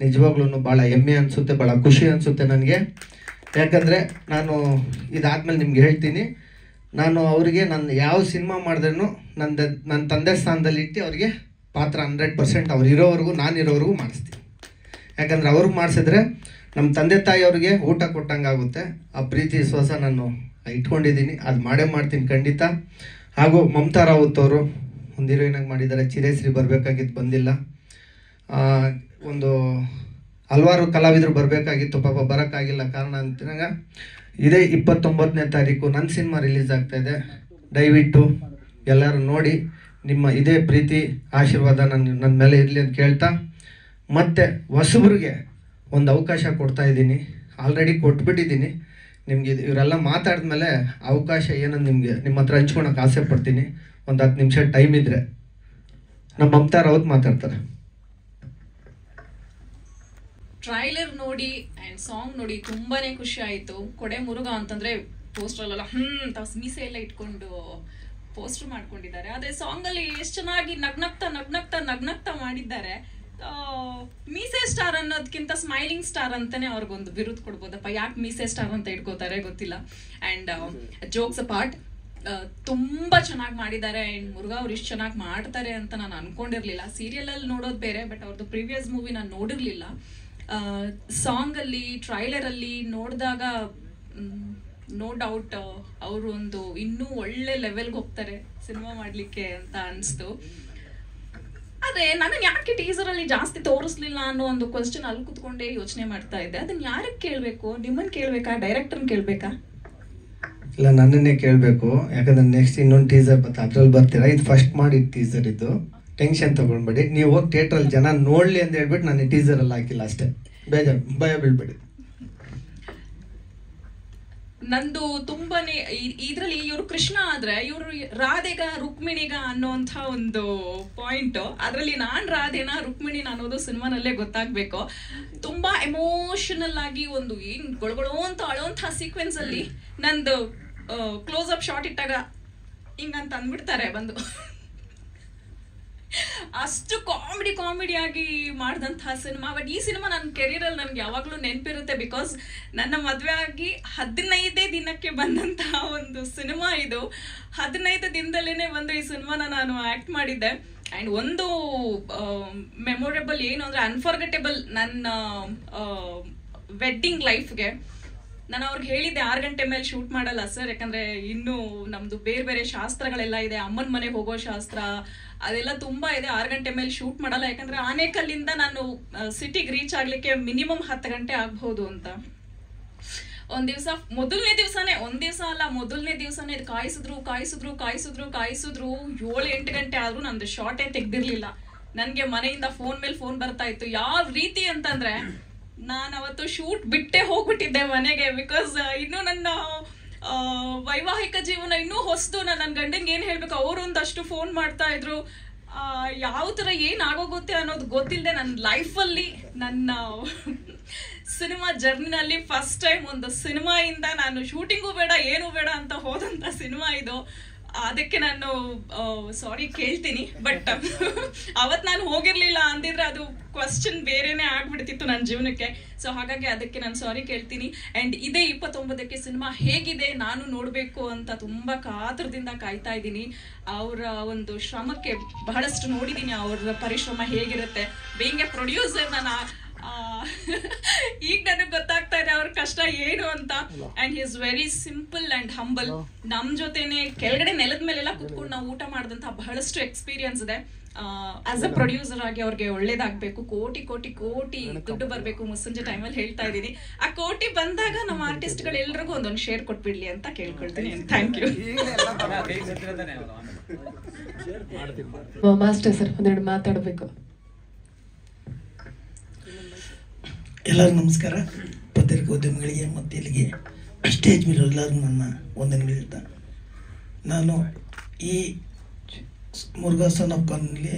ನಿಜವಾಗ್ಲೂ ಭಾಳ ಹೆಮ್ಮೆ ಅನಿಸುತ್ತೆ, ಭಾಳ ಖುಷಿ ಅನಿಸುತ್ತೆ ನನಗೆ. ಯಾಕಂದರೆ ನಾನು ಇದಾದ್ಮೇಲೆ ನಿಮ್ಗೆ ಹೇಳ್ತೀನಿ, ನಾನು ಅವರಿಗೆ ನಾನು ಯಾವ ಸಿನಿಮಾ ಮಾಡಿದ್ರೂ ನನ್ನ ತಂದೆ ಸ್ಥಾನದಲ್ಲಿ ಇಟ್ಟು ಅವರಿಗೆ ಪಾತ್ರ 100% ಅವ್ರು ಇರೋವರೆಗೂ ನಾನು ಇರೋವರೆಗೂ ಮಾಡಿಸ್ತೀನಿ. ಯಾಕಂದರೆ ಅವ್ರಿಗೆ ಮಾಡಿಸಿದ್ರೆ ನಮ್ಮ ತಂದೆ ತಾಯಿಯವ್ರಿಗೆ ಊಟ ಕೊಟ್ಟಂಗೆ ಆಗುತ್ತೆ. ಆ ಪ್ರೀತಿ ವಿಶ್ವಾಸ ನಾನು ಇಟ್ಕೊಂಡಿದ್ದೀನಿ, ಅದು ಮಾಡೇ ಮಾಡ್ತೀನಿ ಖಂಡಿತ. ಹಾಗೂ ಮಮತಾ ರಾವುತ್ ಅವರು ಒಂದು ಹೀರೋಯಿನಾಗಿ ಮಾಡಿದ್ದಾರೆ. ಚಿರೇಶ್ರೀ ಬರಬೇಕಾಗಿದ್ದು ಬಂದಿಲ್ಲ. ಒಂದು ಹಲವಾರು ಕಲಾವಿದರು ಬರಬೇಕಾಗಿತ್ತು, ಪಾಪ ಬರೋಕ್ಕಾಗಿಲ್ಲ. ಕಾರಣ ಅಂತಾಗ ಇದೇ 29ನೇ ತಾರೀಕು ನನ್ನ ಸಿನಿಮಾ ರಿಲೀಸ್ ಆಗ್ತಾಯಿದೆ. ದಯವಿಟ್ಟು ಎಲ್ಲರೂ ನೋಡಿ, ನಿಮ್ಮ ಇದೇ ಪ್ರೀತಿ ಆಶೀರ್ವಾದ ನನ್ನ ಮೇಲೆ ಇರಲಿ ಅಂತ ಕೇಳ್ತಾ, ಮತ್ತು ಹೊಸಬ್ರಿಗೆ ಒಂದು ಅವಕಾಶ ಕೊಡ್ತಾ ಇದ್ದೀನಿ. ಆಲ್ರೆಡಿ ಕೊಟ್ಬಿಟ್ಟಿದ್ದೀನಿ ನಿಮಗೆ. ಇವರೆಲ್ಲ ಮಾತಾಡಿದ್ಮೇಲೆ ಅವಕಾಶ ಏನಂದು ನಿಮ್ಮ ಹತ್ರ ಹಂಚ್ಕೊಳಕ್ಕೆ ಆಸೆ ಪಡ್ತೀನಿ. ಒಂದು 10 ನಿಮಿಷ ಟೈಮ್ ಇದ್ದರೆ ನಮ್ಮ ಮಮತಾ ರಾವುತ್ ಮಾತಾಡ್ತಾರೆ. ಟ್ರೈಲರ್ ನೋಡಿ ಆ್ಯಂಡ್ ಸಾಂಗ್ ನೋಡಿ ತುಂಬಾನೇ ಖುಷಿ ಆಯಿತು. ಕೊಡೆ ಮುರುಘಾ ಅಂತಂದರೆ ಪೋಸ್ಟ್ರಲ್ಲೆಲ್ಲ ಮೀಸೆ ಎಲ್ಲ ಇಟ್ಕೊಂಡು ಪೋಸ್ಟರ್ ಮಾಡ್ಕೊಂಡಿದ್ದಾರೆ. ಆದರೆ ಸಾಂಗಲ್ಲಿ ಎಷ್ಟು ಚೆನ್ನಾಗಿ ನಗ್ನಗ್ತಾ ಮಾಡಿದ್ದಾರೆ. ಮೀಸೆ ಸ್ಟಾರ್ ಅನ್ನೋದಕ್ಕಿಂತ ಸ್ಮೈಲಿಂಗ್ ಸ್ಟಾರ್ ಅಂತಾನೆ ಅವ್ರಿಗೊಂದು ಬಿರುದು ಕೊಡ್ಬೋದಪ್ಪ. ಯಾಕೆ ಮೀಸೆ ಸ್ಟಾರ್ ಅಂತ ಇಟ್ಕೋತಾರೆ ಗೊತ್ತಿಲ್ಲ. ಆ್ಯಂಡ್ ಜೋಕ್ಸ್ ಪಾರ್ಟ್ ತುಂಬ ಚೆನ್ನಾಗಿ ಮಾಡಿದ್ದಾರೆ. ಆ್ಯಂಡ್ ಮುರುಘಾ ಅವ್ರು ಇಷ್ಟು ಚೆನ್ನಾಗಿ ಮಾಡ್ತಾರೆ ಅಂತ ನಾನು ಅನ್ಕೊಂಡಿರ್ಲಿಲ್ಲ. ಸೀರಿಯಲಲ್ಲಿ ನೋಡೋದು ಬೇರೆ, ಬಟ್ ಅವ್ರದ್ದು ಪ್ರೀವಿಯಸ್ ಮೂವಿ ನಾನು ನೋಡಿರ್ಲಿಲ್ಲ. ಸಾಂಗಲ್ಲಿ ಟ್ರೈಲರಲ್ಲಿ ನೋಡಿದಾಗ ನೋ ಡೌಟ್ ಅವರು ಒಂದು ಇನ್ನೂ ಒಳ್ಳೆ ಲೆವೆಲ್ಗೆ ಹೋಗ್ತಾರೆ ಸಿನಿಮಾ ಮಾಡಲಿಕ್ಕೆ ಅಂತ ಅನಿಸ್ತು. ಆದರೆ ನನ್ನನ್ನು ಯಾಕೆ ಟೀಸರಲ್ಲಿ ಜಾಸ್ತಿ ತೋರಿಸ್ಲಿಲ್ಲ ಅನ್ನೋ ಒಂದು ಕ್ವಶನ್ ಅಲ್ಲಿ ಕೂತ್ಕೊಂಡೇ ಯೋಚನೆ ಮಾಡ್ತಾ ಇದ್ದೆ. ಅದನ್ನ ಯಾರಿಗೆ ಕೇಳಬೇಕು? ನಿಮ್ಮನ್ನು ಕೇಳಬೇಕಾ, ಡೈರೆಕ್ಟರ್ನ ಕೇಳಬೇಕಾ? ಇಲ್ಲ, ನನ್ನನ್ನೇ ಕೇಳಬೇಕು. ಯಾಕಂದ್ರೆ ನೆಕ್ಸ್ಟ್ ಇನ್ನೊಂದು ಟೀಸರ್ ಬರ್ತದೆ, ಅದ್ರಲ್ಲಿ ಬರ್ತೀರಾ. ಇದು ಫಸ್ಟ್ ಮಾಡಿ ಟೀಸರ್, ಇದು ಟೆನ್ಷನ್ ತೊಗೊಳ್ಬೇಡಿ. ನೀವು ಹೋಗಿ ಥಿಯೇಟ್ರಲ್ಲಿ ಜನ ನೋಡಲಿ ಅಂತ ಹೇಳ್ಬಿಟ್ಟು ನಾನು ಟೀಸರಲ್ಲಿ ಹಾಕಿಲ್ಲ ಅಷ್ಟೇ. ಬೇಜಾರು, ಭಯ ಬೀಳ್ಬೇಡಿ. ನಂದು ತುಂಬಾನೇ ಇದ್ರಲ್ಲಿ ಇವರು ಕೃಷ್ಣ ಆದ್ರೆ ಇವರು ರಾಧೆಗ ರುಕ್ಮಿಣಿಗ ಅನ್ನೋಂಥ ಒಂದು ಪಾಯಿಂಟ್. ಅದರಲ್ಲಿ ನಾನ್ ರಾಧೆನ ರುಕ್ಮಿಣಿನ ಅನ್ನೋದು ಸಿನಿಮಾನಲ್ಲೇ ಗೊತ್ತಾಗ್ಬೇಕು. ತುಂಬಾ ಎಮೋಷನಲ್ ಆಗಿ ಒಂದು ಏನ್ ಗೊಳಗೊಳೋ ಅಂತ ಅಳೋಂಥ ಸೀಕ್ವೆನ್ಸ್ ಅಲ್ಲಿ ನಂದು ಕ್ಲೋಸ್ ಅಪ್ ಶಾಟ್ ಇಟ್ಟಾಗ ಹಿಂಗಂತ ಅಂದ್ಬಿಡ್ತಾರೆ ಬಂದು. ಅಷ್ಟು ಕಾಮಿಡಿಯಾಗಿ ಮಾಡಿದಂತಹ ಸಿನಿಮಾ. ಬಟ್ ಈ ಸಿನಿಮಾ ನನ್ನ ಕೆರಿಯರಲ್ಲಿ ನನಗೆ ಯಾವಾಗಲೂ ನೆನಪಿರುತ್ತೆ. ಬಿಕಾಸ್ ನನ್ನ ಮದುವೆ ಆಗಿ 15 ದಿನಕ್ಕೆ ಬಂದಂತಹ ಒಂದು ಸಿನಿಮಾ ಇದು. 15 ದಿನದಲ್ಲೇ ಬಂದು ಈ ಸಿನಿಮಾನ ನಾನು ಆ್ಯಕ್ಟ್ ಮಾಡಿದ್ದೆ. ಆ್ಯಂಡ್ ಒಂದು ಮೆಮೊರೇಬಲ್ ಏನು ಅಂದರೆ ಅನ್ಫರ್ಗೆಟೇಬಲ್ ನನ್ನ ವೆಡ್ಡಿಂಗ್ ಲೈಫ್ಗೆ ನಾನು ಅವ್ರಿಗೆ ಹೇಳಿದ್ದೆ 6 ಗಂಟೆ ಮೇಲೆ ಶೂಟ್ ಮಾಡಲ್ಲ ಸರ್, ಯಾಕಂದರೆ ಇನ್ನೂ ನಮ್ಮದು ಬೇರೆ ಶಾಸ್ತ್ರಗಳೆಲ್ಲ ಇದೆ. ಅಮ್ಮನ ಮನೆಗೆ ಹೋಗೋ ಶಾಸ್ತ್ರ ಅದೆಲ್ಲ ತುಂಬ ಇದೆ. 6 ಗಂಟೆ ಮೇಲೆ ಶೂಟ್ ಮಾಡಲ್ಲ, ಯಾಕಂದರೆ ಆನೇಕಲ್ಲಿಂದ ನಾನು ಸಿಟಿಗೆ ರೀಚ್ ಆಗಲಿಕ್ಕೆ ಮಿನಿಮಮ್ 10 ಗಂಟೆ ಆಗ್ಬೋದು ಅಂತ. ಒಂದು ದಿವಸ ಮೊದಲನೇ ದಿವಸನೇ, ಒಂದು ದಿವಸ ಅಲ್ಲ ಮೊದಲನೇ ದಿವಸನೇ ಕಾಯಿಸಿದ್ರು 7-8 ಗಂಟೆ ಆದರೂ ನಂದು ಶಾರ್ಟೇ ತೆಗ್ದಿರ್ಲಿಲ್ಲ. ನನಗೆ ಮನೆಯಿಂದ ಫೋನ್ ಮೇಲೆ ಫೋನ್ ಬರ್ತಾ ಇತ್ತು. ಯಾವ ರೀತಿ ಅಂತಂದರೆ ನಾನು ಅವತ್ತು ಶೂಟ್ ಬಿಟ್ಟೇ ಹೋಗ್ಬಿಟ್ಟಿದ್ದೆ ಮನೆಗೆ. ಬಿಕಾಸ್ ಇನ್ನೂ ನನ್ನ ವೈವಾಹಿಕ ಜೀವನ ಇನ್ನೂ ಹೊಸದು. ನನ್ನ ಗಂಡಂಗೆ ಏನು ಹೇಳಬೇಕು, ಅವರೊಂದಷ್ಟು ಫೋನ್ ಮಾಡ್ತಾ ಇದ್ರು. ಯಾವ ಥರ ಏನಾಗೋಗುತ್ತೆ ಅನ್ನೋದು ಗೊತ್ತಿಲ್ಲದೆ ನನ್ನ ಲೈಫಲ್ಲಿ, ನನ್ನ ಸಿನಿಮಾ ಜರ್ನಿನಲ್ಲಿ ಫಸ್ಟ್ ಟೈಮ್ ಒಂದು ಸಿನಿಮಾಯಿಂದ ನಾನು ಶೂಟಿಂಗು ಬೇಡ ಏನೂ ಬೇಡ ಅಂತ ಹೋದಂಥ ಸಿನಿಮಾ ಇದು. ಅದಕ್ಕೆ ನಾನು ಸಾರಿ ಕೇಳ್ತೀನಿ. ಬಟ್ ಅವತ್ತು ನಾನು ಹೋಗಿರ್ಲಿಲ್ಲ ಅಂದಿದ್ರೆ ಅದು ಕ್ವಶನ್ ಬೇರೆನೇ ಆಗ್ಬಿಡ್ತಿತ್ತು ನನ್ನ ಜೀವನಕ್ಕೆ. ಸೊ ಹಾಗಾಗಿ ಅದಕ್ಕೆ ನಾನು ಸಾರಿ ಕೇಳ್ತೀನಿ. ಆ್ಯಂಡ್ ಇದೇ 29ಕ್ಕೆ ಸಿನಿಮಾ ಹೇಗಿದೆ ನಾನು ನೋಡಬೇಕು ಅಂತ ತುಂಬ ಕಾತರದಿಂದ ಕಾಯ್ತಾ ಇದ್ದೀನಿ. ಅವರ ಒಂದು ಶ್ರಮಕ್ಕೆ ಬಹಳಷ್ಟು ನೋಡಿದ್ದೀನಿ, ಅವ್ರ ಪರಿಶ್ರಮ ಹೇಗಿರುತ್ತೆ. ಬೀಯಿಂಗ್ ಎ ಪ್ರೊಡ್ಯೂಸರ್ ನಾನು ಈಗ ನನಗೆ ಗೊತ್ತಾಗ್ತಾ ಇದೆ ಅವ್ರ ಕಷ್ಟ ಏನು ಅಂತ. And he is very simple and humble. ನಮ್ ಜೊತೆನೆ ಕೆಳಗಡೆ ನೆಲದ ಮೇಲೆಲ್ಲ ಕುತ್ಕೊಂಡು ನಾವು ಊಟ ಮಾಡಿದಂತ ಬಹಳಷ್ಟು ಎಕ್ಸ್ಪೀರಿಯನ್ಸ್ ಇದೆ. ಆಸ್ ಅ ಪ್ರೊಡ್ಯೂಸರ್ ಆಗಿ ಅವ್ರಿಗೆ ಒಳ್ಳೇದಾಗಬೇಕು, ಕೋಟಿ ದುಡ್ಡು ಬರಬೇಕು. ಮುಸ್ಸಂಜೆ ಟೈಮಲ್ಲಿ ಹೇಳ್ತಾ ಇದ್ದೀನಿ. ಆ ಕೋಟಿ ಬಂದಾಗ ನಮ್ಮ ಆರ್ಟಿಸ್ಟ್ಗಳು ಎಲ್ರಿಗೂ ಒಂದೊಂದು ಶೇರ್ ಕೊಟ್ಬಿಡ್ಲಿ ಅಂತ ಕೇಳ್ಕೊಳ್ತೀನಿ. Thank you. ಮಾಸ್ಟರ್ ಸರ್ ಒಂದೆರಡು ಮಾತಾಡಬೇಕು. ಎಲ್ಲರಿಗೂ ನಮಸ್ಕಾರ. ಪತ್ರಿಕೋದ್ಯಮಿಗಳಿಗೆ ಮತ್ತು ಇಲ್ಲಿಗೆ ಸ್ಟೇಜ್ ಮೇಲೆ ಎಲ್ಲರಿಗೂ ನನ್ನ ವಂದನೆಗಳು ಹೇಳ್ತಾ, ನಾನು ಈ ಮುರುಘಾ ಸನ್ ಆಫ್ ಖಾನಲ್ಲಿ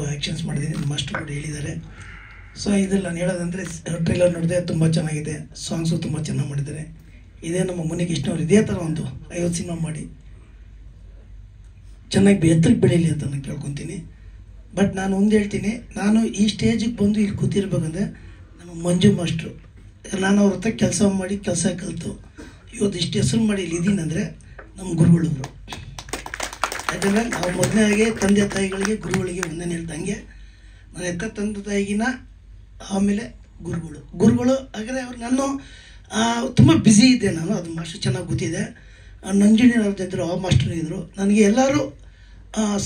ಆ್ಯಕ್ಷನ್ಸ್ ಮಾಡಿದ್ದೀನಿ. ಮಾಸ್ಟರ್ ಕೂಡ ಹೇಳಿದ್ದಾರೆ. ಇದ್ರಲ್ಲಿ ನಾನು ಹೇಳೋದಂದರೆ, ಟ್ರೈಲರ್ ನೋಡಿದೆ, ತುಂಬ ಚೆನ್ನಾಗಿದೆ. ಸಾಂಗ್ಸು ತುಂಬ ಚೆನ್ನಾಗಿ ಮಾಡಿದ್ದಾರೆ. ಇದೇ ನಮ್ಮ ಮುನಿಕೃಷ್ಣವ್ರು ಇದೇ ಥರ ಒಂದು 50 ಸಿನಿಮಾ ಮಾಡಿ ಚೆನ್ನಾಗಿ ಎತ್ತರಕ್ಕೆ ಬೆಳೀಲಿ ಅಂತ ನಾನು ಕೇಳ್ಕೊತೀನಿ. ಬಟ್ ನಾನು ಒಂದು ಹೇಳ್ತೀನಿ, ನಾನು ಈ ಸ್ಟೇಜಿಗೆ ಬಂದು ಇಲ್ಲಿ ಕೂತಿರ್ಬೇಕಂದ್ರೆ ನಮ್ಮ ಮಂಜು ಮಾಸ್ಟ್ರು, ನಾನು ಅವ್ರ ಹತ್ರ ಕೆಲಸ ಮಾಡಿ ಕೆಲಸ ಕಲಿತು ಇವತ್ತು ಇಷ್ಟು ಹೆಸರು ಮಾಡಿ ಇಲ್ಲಿ ಇದ್ದೀನಿ ಅಂದರೆ ನಮ್ಮ ಗುರುಗಳಿದ್ರು. ಯಾಕಂದರೆ ನಾವು ಮೊದಲನೇದಾಗಿ ತಂದೆ ತಾಯಿಗಳಿಗೆ ಗುರುಗಳಿಗೆ ಒಂದೇ ಹೇಳ್ದಂಗೆ ನಾನು ಎತ್ತ ತಂದೆ ತಾಯಿಗಿನ ಆಮೇಲೆ ಗುರುಗಳು ಹಾಗಾದರೆ ಅವ್ರು ನಾನು ತುಂಬ ಬ್ಯುಸಿ ಇದ್ದೆ. ನಾನು ಅದು ಮಾಸ್ಟರ್ ಚೆನ್ನಾಗಿ ಗೊತ್ತಿದೆ. ನಂಜುಂಡಿನ ಇದ್ದರು, ಆ ಮಾಸ್ಟರ್ ಇದ್ದರು. ನನಗೆ ಎಲ್ಲರೂ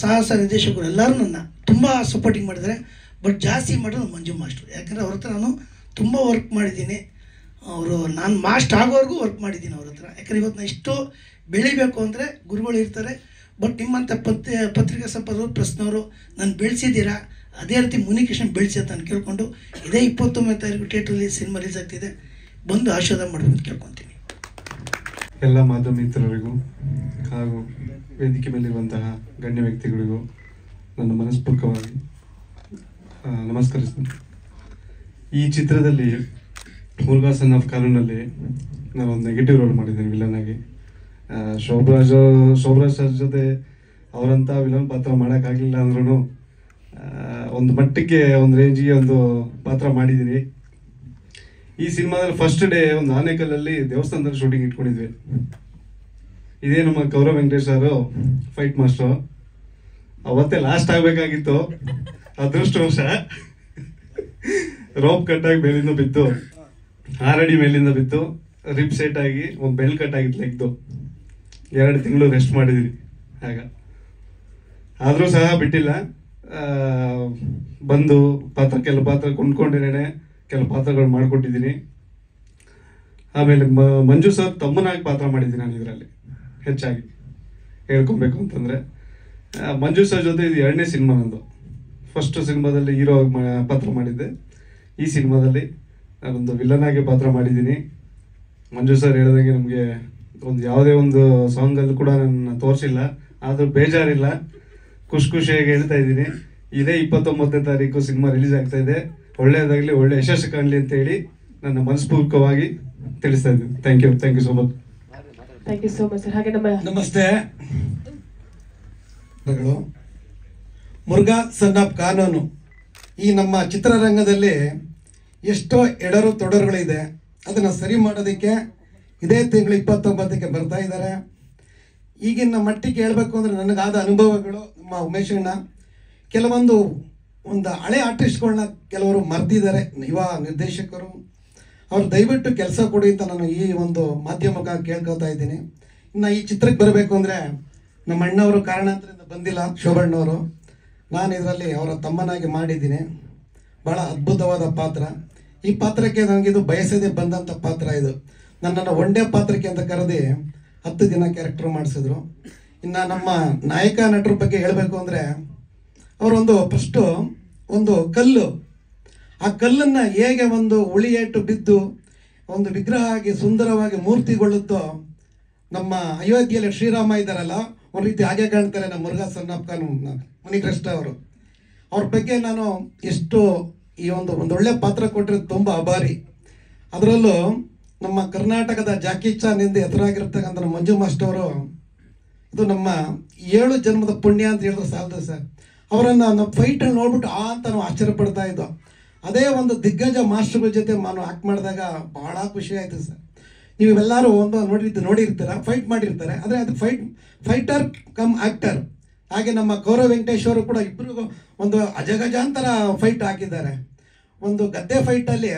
ಸಾಹಸ ನಿರ್ದೇಶಕರು ಎಲ್ಲರೂ ನನ್ನ ತುಂಬ ಸಪೋರ್ಟಿಂಗ್ ಮಾಡಿದ್ದಾರೆ. ಬಟ್ ಜಾಸ್ತಿ ಮಾಡೋದು ಮಂಜು ಮಾಸ್ಟ್ರು. ಯಾಕಂದರೆ ಅವ್ರ ಹತ್ರ ನಾನು ತುಂಬ ವರ್ಕ್ ಮಾಡಿದ್ದೀನಿ. ಅವರು ನಾನು ಮಾಸ್ಟರ್ ಆಗೋವರೆಗೂ ವರ್ಕ್ ಮಾಡಿದ್ದೀನಿ ಅವ್ರ ಹತ್ರ. ಯಾಕಂದರೆ ಇವತ್ತು ನಾನು ಇಷ್ಟು ಬೆಳಿಬೇಕು ಅಂದರೆ ಗುರುಗಳು ಇರ್ತಾರೆ. ಬಟ್ ನಿಮ್ಮಂಥ ಪತ್ರಿಕಾ ಸಂಪಾದಕರು ಪ್ರೆಸ್ನವರು ನಾನು ಬೆಳೆಸಿದ್ದೀರಾ, ಅದೇ ರೀತಿ ಮುನಿಕೃಷ್ಣ ಬೆಳೆಸಿ ಅಂತ ನಾನು ಕೇಳ್ಕೊಂಡು ಇದೇ 29ನೇ ತಾರೀಕು ಥಿಯೇಟ್ರಲ್ಲಿ ಸಿನಿಮಾ ರಿಲೀಸ್ ಆಗ್ತಿದೆ, ಬಂದು ಆಶೀರ್ವಾದ ಮಾಡಬೇಕು ಅಂತ ಕೇಳ್ಕೊತೀನಿ. ಎಲ್ಲ ಮಾಧ್ಯಮ ಮಿತ್ರರಿಗೂ ಹಾಗೂ ವೇದಿಕೆ ಮೇಲಿರುವಂತಹ ಗಣ್ಯ ವ್ಯಕ್ತಿಗಳಿಗೂ ನನ್ನ ಮನಸ್ಪೂರ್ವಕವಾಗಿ ನಮಸ್ಕರಿಸ್ತೀನಿ. ಈ ಚಿತ್ರದಲ್ಲಿ ಮುರುಘಾ ಸನ್ ಆಫ್ ಕಾನೂನಲ್ಲಿ ನಾನು ಒಂದು ನೆಗೆಟಿವ್ ರೋಲ್ ಮಾಡಿದ್ದೀನಿ ವಿಲನ್ ಆಗಿ. ಶೋಭರಾಜ್ ಸರ್ ಜೊತೆ ಅವರಂಥ ವಿಲನ್ ಪಾತ್ರ ಮಾಡೋಕ್ಕಾಗಲಿಲ್ಲ ಅಂದ್ರೂ ಒಂದು ಮಟ್ಟಿಗೆ ಒಂದು ರೇಂಜಿಗೆ ಒಂದು ಪಾತ್ರ ಮಾಡಿದ್ದೀನಿ. ಈ ಸಿನಿಮಾದಲ್ಲಿ ಫಸ್ಟ್ ಡೇ ಒಂದು ಆನೇಕಲ್ಲಲ್ಲಿ ದೇವಸ್ಥಾನದಲ್ಲಿ ಶೂಟಿಂಗ್ ಇಟ್ಕೊಂಡಿದ್ವಿ. ಇದೇ ನಮ್ಮ ಗೌರವ್ ವೆಂಕಟೇಶ್ ಅವರು ಫೈಟ್ ಮಾಸ್ಟರ್. ಅವತ್ತೇ ಲಾಸ್ಟ್ ಆಗಬೇಕಾಗಿತ್ತು, ಅದೃಷ್ಟವಶ ರೋಪ್ ಕಟ್ಟಾಗಿ ಮೇಲಿಂದ ಬಿತ್ತು, 6 ಅಡಿ ಮೇಲಿಂದ ಬಿತ್ತು, ರಿಪ್ ಸೆಟ್ ಆಗಿ ಒಂದು ಬೆಲ್ಟ್ ಕಟ್ ಆಗಿತ್ತು ಲೆಗ್ದು. 2 ತಿಂಗಳು ರೆಸ್ಟ್ ಮಾಡಿದ್ವಿ. ಆಗ ಆದರೂ ಸಹ ಬಿಟ್ಟಿಲ್ಲ. ಬಂದು ಕೆಲವು ಪಾತ್ರ ಕೊಂಡ್ಕೊಂಡಿದ್ದೇನೆ, ಕೆಲವು ಪಾತ್ರಗಳು ಮಾಡಿಕೊಟ್ಟಿದ್ದೀನಿ. ಆಮೇಲೆ ಮಂಜು ಸರ್ ತಮ್ಮನಾಗಿ ಪಾತ್ರ ಮಾಡಿದ್ದೀನಿ ನಾನು ಇದರಲ್ಲಿ. ಹೆಚ್ಚಾಗಿ ಹೇಳ್ಕೊಬೇಕು ಅಂತಂದರೆ ಮಂಜು ಸರ್ ಜೊತೆ ಇದು 2ನೇ ಸಿನಿಮಾ ನಂದು. ಫಸ್ಟ್ ಸಿನಿಮಾದಲ್ಲಿ ಹೀರೋ ಪಾತ್ರ ಮಾಡಿದ್ದೆ. ಈ ಸಿನಿಮಾದಲ್ಲಿ ನಾನೊಂದು ವಿಲನ್ ಆಗಿ ಪಾತ್ರ ಮಾಡಿದ್ದೀನಿ. ಮಂಜು ಸರ್ ಹೇಳಿದಂಗೆ ನಮಗೆ ಯಾವುದೇ ಒಂದು ಸಾಂಗಲ್ಲಿ ಕೂಡ ನನ್ನ ತೋರಿಸಿಲ್ಲ, ಆದರೂ ಬೇಜಾರಿಲ್ಲ, ಖುಷಿಯಾಗಿ ಹೇಳ್ತಾ ಇದ್ದೀನಿ. ಇದೇ 29ನೇ ತಾರೀಕು ಸಿನಿಮಾ ರಿಲೀಸ್ ಆಗ್ತಾ ಇದೆ. ಒಳ್ಳೆಯದಾಗಲಿ, ಒಳ್ಳೆ ಯಶಸ್ಸು ಕಾಣಲಿ ಅಂತ ಹೇಳಿ ನನ್ನ ಮನಸ್ಪೂರ್ವಕವಾಗಿ ತಿಳಿಸ್ತಾ ಇದ್ದೀನಿ. Thank you so much. Thank you so much sir. ಹಾಗೆ ನಮಸ್ತೆ. ಮುರುಘಾ ಸನ್ ಆಫ್ ಕಾನೂನು ಈ ನಮ್ಮ ಚಿತ್ರರಂಗದಲ್ಲಿ ಎಷ್ಟೋ ಎಡರು ತೊಡರುಗಳಿದೆ. ಅದನ್ನು ಸರಿ ಮಾಡೋದಕ್ಕೆ ಇದೇ ತಿಂಗಳು 29ಕ್ಕೆ ಬರ್ತಾ ಇದ್ದಾರೆ. ಈಗಿನ ಮಟ್ಟಿಗೆ ಹೇಳ್ಬೇಕು ಅಂದರೆ ನನಗಾದ ಅನುಭವಗಳು, ನಮ್ಮ ಉಮೇಶ್ ಅಣ್ಣ ಕೆಲವೊಂದು ಹಳೆ ಆರ್ಟಿಸ್ಟ್ಗಳನ್ನ ಕೆಲವರು ಮರೆದಿದ್ದಾರೆ, ಯುವ ನಿರ್ದೇಶಕರು. ಅವ್ರು ದಯವಿಟ್ಟು ಕೆಲಸ ಕೊಡಿ ಅಂತ ನಾನು ಈ ಒಂದು ಮಾಧ್ಯಮಕ್ಕಾಗಿ ಕೇಳ್ಕೊತಾ ಇದ್ದೀನಿ. ಇನ್ನು ಈ ಚಿತ್ರಕ್ಕೆ ಬರಬೇಕು ಅಂದರೆ ನಮ್ಮ ಅಣ್ಣವರು ಕಾರಣಾಂತರದಿಂದ ಬಂದಿಲ್ಲ, ಶೋಭಣ್ಣವರು. ನಾನು ಇದರಲ್ಲಿ ಅವರ ತಮ್ಮನಾಗಿ ಮಾಡಿದ್ದೀನಿ. ಭಾಳ ಅದ್ಭುತವಾದ ಪಾತ್ರ. ಈ ಪಾತ್ರಕ್ಕೆ ನನಗಿದು ಬಯಸದೆ ಬಂದಂಥ ಪಾತ್ರ ಇದು. ನನ್ನನ್ನು ಒಂದೇ ಪಾತ್ರಕ್ಕೆ ಅಂತ ಕರೆದಿ 10 ದಿನ ಕ್ಯಾರೆಕ್ಟರ್ ಮಾಡಿಸಿದ್ರು. ಇನ್ನು ನಮ್ಮ ನಾಯಕ ನಟರ ಬಗ್ಗೆ ಹೇಳಬೇಕು ಅಂದರೆ ಅವರೊಂದು ಫಸ್ಟು ಒಂದು ಕಲ್ಲು, ಆ ಕಲ್ಲನ್ನು ಹೇಗೆ ಒಂದು ಉಳಿಯೇಟು ಬಿದ್ದು ಒಂದು ವಿಗ್ರಹ ಆಗಿ ಸುಂದರವಾಗಿ ಮೂರ್ತಿಗೊಳ್ಳುತ್ತೋ, ನಮ್ಮ ಅಯೋಧ್ಯೆಯಲ್ಲಿ ಶ್ರೀರಾಮ ಇದ್ದಾರಲ್ಲ, ಒಂದು ರೀತಿ ಹಾಗೆ ಕಾಣ್ತಾರೆ ನಮ್ಮ ಮುರುಘಾ ಸನ್ ಆಫ್ ಕಾನೂನು ಮುನಿಕೃಷ್ಣ ಅವರು. ಅವ್ರ ಬಗ್ಗೆ ನಾನು ಎಷ್ಟು ಈ ಒಂದೊಳ್ಳೆ ಪಾತ್ರ ಕೊಟ್ಟರೆ ತುಂಬ ಆಭಾರಿ. ಅದರಲ್ಲೂ ನಮ್ಮ ಕರ್ನಾಟಕದ ಜಾಕಿ ಚಾನ್ ಎಂದು ಹೆಸರಾಗಿರ್ತಕ್ಕಂಥ ನಮ್ಮ ಮಂಜು ಮಾಸ್ಟರ್ ಅವರು, ಇದು ನಮ್ಮ 7 ಜನ್ಮದ ಪುಣ್ಯ ಅಂತ ಹೇಳಿದ್ರೆ ಸಾಲದು ಸರ್. ಅವರನ್ನು ನಮ್ಮ ಫೈಟಲ್ಲಿ ನೋಡ್ಬಿಟ್ಟು ಅಂತ ನಾವು ಆಶ್ಚರ್ಯ ಪಡ್ತಾ ಇದ್ದೋ. ಅದೇ ಒಂದು ದಿಗ್ಗಜ ಮಾಸ್ಟರ್ಗಳ ಜೊತೆ ನಾನು ಆ್ಯಕ್ಟ್ ಮಾಡಿದಾಗ ಭಾಳ ಖುಷಿ ಆಯಿತು ಸರ್. ನೀವೆಲ್ಲರೂ ನೋಡಿರ್ತೀರ, ಫೈಟ್ ಮಾಡಿರ್ತಾರೆ. ಆದರೆ ಅದು ಫೈಟರ್ ಕಮ್ ಆ್ಯಕ್ಟರ್. ಹಾಗೆ ನಮ್ಮ ಗೌರವ್ ವೆಂಕಟೇಶ್ ಅವರು ಕೂಡ ಇಬ್ಬರಿಗೂ ಒಂದು ಅಜಗಜಾಂತರ ಫೈಟ್ ಹಾಕಿದ್ದಾರೆ. ಒಂದು ಗದ್ದೆ ಫೈಟಲ್ಲಿ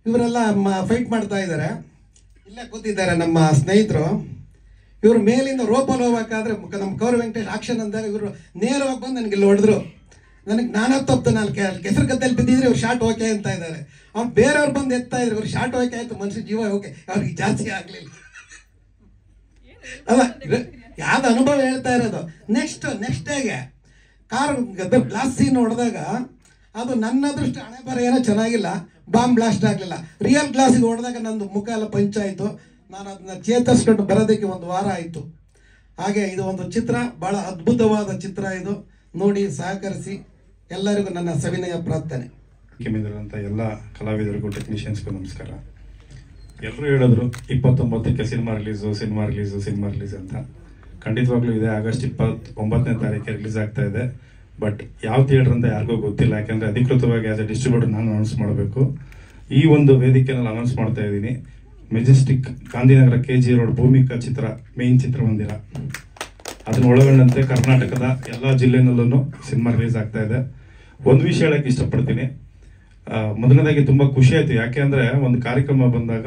ಇವರೆಲ್ಲ ಫೈಟ್ ಮಾಡ್ತಾ ಇದ್ದಾರೆ. ಇಲ್ಲೇ ಕೂತಿದ್ದಾರೆ ನಮ್ಮ ಸ್ನೇಹಿತರು. ಇವರು ಮೇಲಿಂದ ರೋಪಲ್ಲಿ ಹೋಗ್ಬೇಕಾದ್ರೆ ನಮ್ಮ ಗೌರವ್ ವೆಂಕಟೇಶ್ ಆಕ್ಷನ್ ಅಂದಾಗ ಇವರು ನೇರವಾಗಿ ಬಂದು ನನಗೆ ಇಲ್ಲಿ ಹೊಡೆದ್ರು. ನಾನೇ ತಪ್ಪು, ನಾನು ಕೆಸರು ಗದ್ದೆಯಲ್ಲಿ ಬಿದ್ದಿದ್ರೆ ಇವ್ರು ಶಾರ್ಟ್ ಓಕೆ ಅಂತ ಇದ್ದಾರೆ. ಅವ್ರು ಬೇರೆಯವ್ರು ಬಂದು ಎತ್ತಾ ಇದ್ರು, ಇವ್ರು ಶಾರ್ಟ್ ಓಕೆ ಆಯಿತು, ಮನುಷ್ಯ ಜೀವ ಓಕೆ, ಅವ್ರಿಗೆ ಜಾಸ್ತಿ ಆಗಲಿಲ್ಲ. ಅಲ್ಲ, ಯಾವ್ದು ಅನುಭವ ಹೇಳ್ತಾ ಇರೋದು. ನೆಕ್ಸ್ಟ್ ಡೇಗೆ ಕಾರ್ ಬ್ಲಾಸ್ಟ್ ಸೀನ್ ಹೊಡೆದಾಗ ಅದು ನನ್ನ ಅದೃಷ್ಟ, ಹಣೆ ಬರ ಏನೋ ಚೆನ್ನಾಗಿಲ್ಲ, ಬಾಂಬ್ ಬ್ಲಾಸ್ಟ್ ಆಗಲಿಲ್ಲ. ರಿಯಲ್ ಗ್ಲಾಸಿಗೆ ಹೊಡೆದಾಗ ನಂದು ಮುಖ ಎಲ್ಲ ಪಂಚಾಯಿತು. ನಾನು ಅದನ್ನ ಚೇತರಿಸ್ಕೊಂಡು ಬರೋದಕ್ಕೆ 1 ವಾರ ಆಯಿತು. ಹಾಗೆ ಇದು ಒಂದು ಚಿತ್ರ, ಭಾಳ ಅದ್ಭುತವಾದ ಚಿತ್ರ. ಇದು ನೋಡಿ ಸಹಕರಿಸಿ. ಎಲ್ಲರಿಗೂ ನನ್ನ ಸವಿನಯ ಪ್ರಾರ್ಥನೆ. ಕೆಮ್ಮಿದಿರುವಂಥ ಎಲ್ಲ ಕಲಾವಿದರಿಗೂ ಟೆಕ್ನಿಷಿಯನ್ಸ್ಗೂ ನಮಸ್ಕಾರ. ಎಲ್ಲರೂ ಹೇಳಿದ್ರು 29ಕ್ಕೆ ಸಿನಿಮಾ ರಿಲೀಸ್ ಅಂತ. ಖಂಡಿತವಾಗ್ಲೂ ಇದೆ. ಆಗಸ್ಟ್ 29ನೇ ತಾರೀಕಿಗೆ ರಿಲೀಸ್ ಆಗ್ತಾ ಇದೆ. ಬಟ್ ಯಾವ ಥಿಯೇಟರ್ ಅಂತ ಯಾರಿಗೂ ಗೊತ್ತಿಲ್ಲ. ಯಾಕೆಂದರೆ ಅಧಿಕೃತವಾಗಿ ಆಸ್ ಎ ಡಿಸ್ಟ್ರಿಬ್ಯೂಟರ್ ನಾನು ಅನೌನ್ಸ್ ಮಾಡಬೇಕು. ಈ ಒಂದು ವೇದಿಕೆಯಲ್ಲಿ ಅನೌನ್ಸ್ ಮಾಡ್ತಾ ಇದ್ದೀನಿ. Majestic Gandhinagar KG road Bhoomika ಚಿತ್ರ ಮೇನ್ ಚಿತ್ರಮಂದಿರ ಅದನ್ನ ಒಳಗೊಂಡಂತೆ ಕರ್ನಾಟಕದ ಎಲ್ಲ ಜಿಲ್ಲೆನಲ್ಲೂ ಸಿನಿಮಾ ರಿಲೀಸ್ ಆಗ್ತಾ ಇದೆ. ಒಂದು ವಿಷಯ ಹೇಳಕ್ಕೆ ಇಷ್ಟಪಡ್ತೀನಿ. ಮೊದಲನೇದಾಗಿ ತುಂಬ ಖುಷಿ ಆಯಿತು. ಯಾಕೆ ಅಂದರೆ ಒಂದು ಕಾರ್ಯಕ್ರಮ ಬಂದಾಗ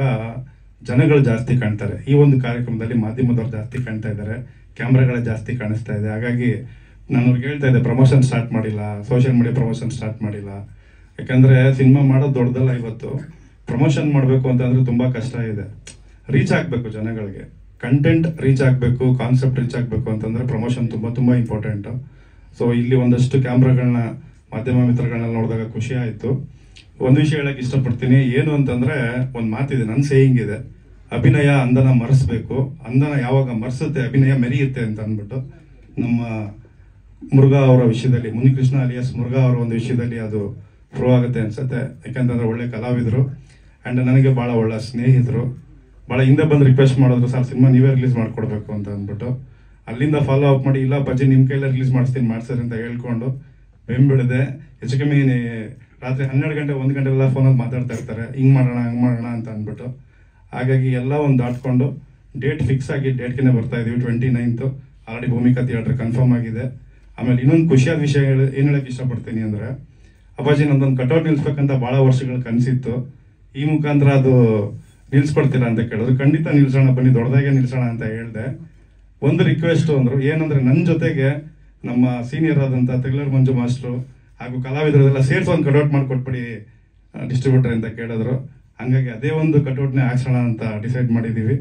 ಜನಗಳು ಜಾಸ್ತಿ ಕಾಣ್ತಾರೆ. ಈ ಒಂದು ಕಾರ್ಯಕ್ರಮದಲ್ಲಿ ಮಾಧ್ಯಮದವ್ರು ಜಾಸ್ತಿ ಕಾಣ್ತಾ ಇದ್ದಾರೆ, ಕ್ಯಾಮ್ರಾಗಳ ಜಾಸ್ತಿ ಕಾಣಿಸ್ತಾ ಇದೆ. ಹಾಗಾಗಿ ನಾನು ಅವ್ರಿಗೆ ಹೇಳ್ತಾ ಇದ್ದೆ, ಪ್ರಮೋಷನ್ ಸ್ಟಾರ್ಟ್ ಮಾಡಿಲ್ಲ, ಸೋಷಿಯಲ್ ಮೀಡಿಯಾ ಪ್ರಮೋಷನ್ ಸ್ಟಾರ್ಟ್ ಮಾಡಿಲ್ಲ. ಯಾಕಂದರೆ ಸಿನಿಮಾ ಮಾಡೋದು ದೊಡ್ಡದಲ್ಲ. ಇವತ್ತು ಪ್ರಮೋಷನ್ ಮಾಡಬೇಕು ಅಂತಂದರೆ ತುಂಬ ಕಷ್ಟ ಇದೆ. ರೀಚ್ ಆಗಬೇಕು ಜನಗಳಿಗೆ, ಕಂಟೆಂಟ್ ರೀಚ್ ಆಗಬೇಕು, ಕಾನ್ಸೆಪ್ಟ್ ರೀಚ್ ಆಗಬೇಕು ಅಂತಂದರೆ ಪ್ರಮೋಷನ್ ತುಂಬ ಇಂಪಾರ್ಟೆಂಟು. ಸೊ ಇಲ್ಲಿ ಒಂದಷ್ಟು ಕ್ಯಾಮ್ರಾಗಳನ್ನ, ಮಾಧ್ಯಮ ಮಿತ್ರಗಳನ್ನ ನೋಡಿದಾಗ ಖುಷಿ ಆಯಿತು. ಒಂದು ವಿಷಯ ಹೇಳಕ್ಕೆ ಇಷ್ಟಪಡ್ತೀನಿ. ಏನು ಅಂತಂದರೆ, ಒಂದು ಮಾತಿದೆ, ನನ್ನ ಸೇಯಿಂಗ್ ಇದೆ, ಅಭಿನಯ ಅಂದನ ಮರೆಸ್ಬೇಕು, ಅಂದನ ಯಾವಾಗ ಮರೆಸುತ್ತೆ ಅಭಿನಯ ಮೆರೆಯುತ್ತೆ ಅಂತ ಅಂದ್ಬಿಟ್ಟು ನಮ್ಮ ಮುರುಘಾ ಅವರ ವಿಷಯದಲ್ಲಿ, ಮುನಿಕೃಷ್ಣ ಅಲಿಯಾಸ್ ಮುರುಘಾ ಅವರ ಒಂದು ವಿಷಯದಲ್ಲಿ ಅದು ಪ್ರೂವ್ ಆಗುತ್ತೆ ಅನ್ಸುತ್ತೆ. ಯಾಕಂತಂದ್ರೆ ಒಳ್ಳೆ ಕಲಾವಿದರು ಆ್ಯಂಡ್ ನನಗೆ ಭಾಳ ಒಳ್ಳೆ ಸ್ನೇಹಿತರು. ಭಾಳ ಹಿಂದೆ ಬಂದು ರಿಕ್ವೆಸ್ಟ್ ಮಾಡಿದ್ರು, ಸರ್ ಸಿನಿಮಾ ನೀವೇ ರಿಲೀಸ್ ಮಾಡಿಕೊಡ್ಬೇಕು ಅಂತ ಅಂದ್ಬಿಟ್ಟು. ಅಲ್ಲಿಂದ ಫಾಲೋ ಅಪ್ ಮಾಡಿ, ಇಲ್ಲ ಪಜ್ಜಿ ನಿಮ್ಮ ಕೈಲೇ ರಿಲೀಸ್ ಮಾಡ್ಸರಿ ಅಂತ ಹೇಳ್ಕೊಂಡು ಬೆಂಬಿಡಿದೆ. ಹೆಚ್ಚು ಕಮ್ಮಿ ರಾತ್ರಿ 12 ಗಂಟೆ 1 ಗಂಟೆಲ್ಲ ಫೋನಲ್ಲಿ ಮಾತಾಡ್ತಾ ಇರ್ತಾರೆ, ಹಿಂಗೆ ಮಾಡೋಣ ಹಂಗೆ ಮಾಡೋಣ ಅಂತ ಅಂದ್ಬಿಟ್ಟು. ಹಾಗಾಗಿ ಎಲ್ಲ ಒಂದು ದಾಟ್ಕೊಂಡು ಡೇಟ್ ಫಿಕ್ಸ್ ಆಗಿ ಡೇಟ್ಗೆ ಬರ್ತಾ ಇದೀವಿ. 29th already Bhoomika theatre confirm ಆಗಿದೆ. ಆಮೇಲೆ ಇನ್ನೊಂದು ಖುಷಿಯಾದ ವಿಷಯ ಏನು ಹೇಳಕ್ಕೆ ಇಷ್ಟಪಡ್ತೀನಿ ಅಂದರೆ, ಅಪ್ಪಾಜಿ ನಂದೊಂದು ಕಟೌಟ್ ನಿಲ್ಸ್ಬೇಕಂತ ಭಾಳ ವರ್ಷಗಳು ಕನಸಿತ್ತು. ಈ ಮುಖಾಂತರ ಅದು ನಿಲ್ಸ್ಕೊಡ್ತೀರಾ ಅಂತ ಕೇಳಿದ್ರು. ಖಂಡಿತ ನಿಲ್ಸೋಣ, ಬನ್ನಿ ದೊಡ್ಡದಾಗೆ ನಿಲ್ಸೋಣ ಅಂತ ಹೇಳಿದೆ. ಒಂದು ರಿಕ್ವೆಸ್ಟು ಅಂದರು, ಏನಂದರೆ ನನ್ನ ಜೊತೆಗೆ ನಮ್ಮ ಸೀನಿಯರ್ ಆದಂಥ ತೆಗ್ಲರ್ ಮಂಜು ಮಾಸ್ಟ್ರು ಹಾಗೂ ಕಲಾವಿದರೆಲ್ಲ ಸೇರ್ಸಿ ಒಂದು ಕಟೌಟ್ ಮಾಡಿಕೊಟ್ಬಿಡಿ ಡಿಸ್ಟ್ರಿಬ್ಯೂಟರ್ ಅಂತ ಕೇಳಿದ್ರು. ಹಂಗಾಗಿ ಅದೇ ಒಂದು ಕಟೌಟ್ನೇ ಹಾಕ್ಸೋಣ ಅಂತ ಡಿಸೈಡ್ ಮಾಡಿದ್ದೀವಿ.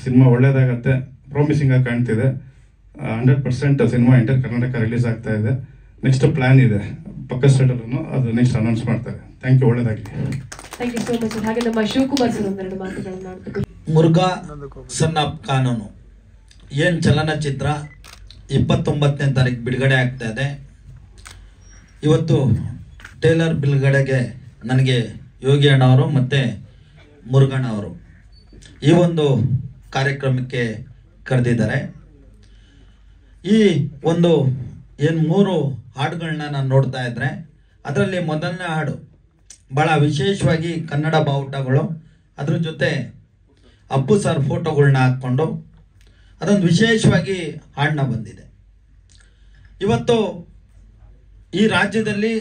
ಸಿನಿಮಾ ಒಳ್ಳೇದಾಗತ್ತೆ, ಪ್ರಾಮಿಸಿಂಗ್ ಆಗಿ ಕಾಣ್ತಿದೆ. 100% ಸಿನಿಮಾ ಎಂಟರ್ ಕರ್ನಾಟಕ ರಿಲೀಸ್ ಆಗ್ತಾ ಇದೆ. ನೆಕ್ಸ್ಟ್ ಪ್ಲಾನ್ ಇದೆ, ಪಕ್ಕ ಸ್ಟೇಟಲ್ಲೂ ಅದು ನೆಕ್ಸ್ಟ್ ಅನೌನ್ಸ್ ಮಾಡ್ತಾರೆ. ಥ್ಯಾಂಕ್ ಯು, ಒಳ್ಳೇದಾಗಲಿ. Thank you so much. ಹಾಗೆ ನಮ್ಮ ಶಿವಕುಮಾರ್ ಸರ್ ಒಂದೆರಡು ಮಾತುಗಳನ್ನು ಆಡ್ಬೇಕು. ಮುರುಘಾ ಸನ್ ಆಫ್ ಕಾನೂನು ಏನು ಚಲನಚಿತ್ರ 29ನೇ ತಾರೀಕು ಬಿಡುಗಡೆ ಆಗ್ತಾ ಇದೆ. ಇವತ್ತು ಟೇಲರ್ ಬಿಡುಗಡೆಗೆ ನನಗೆ ಯೋಗಿ ಅಣ್ಣವರು ಮತ್ತು ಮುರುಘಣ್ಣ ಅವರು ಈ ಒಂದು ಕಾರ್ಯಕ್ರಮಕ್ಕೆ ಕರೆದಿದ್ದಾರೆ. ಈ ಒಂದು ಏನು 3 ಹಾಡುಗಳನ್ನ ನಾನು ನೋಡ್ತಾ ಇದ್ದರೆ, ಅದರಲ್ಲಿ ಮೊದಲನೇ ಹಾಡು ಭಾಳ ವಿಶೇಷವಾಗಿ ಕನ್ನಡ ಬಾವುಟಗಳು, ಅದ್ರ ಜೊತೆ ಅಪ್ಪು ಸರ್ ಫೋಟೋಗಳನ್ನ ಹಾಕ್ಕೊಂಡು ಅದೊಂದು ವಿಶೇಷವಾಗಿ ಹಾಡನ್ನ ಬಂದಿದೆ. ಇವತ್ತು ಈ ರಾಜ್ಯದಲ್ಲಿ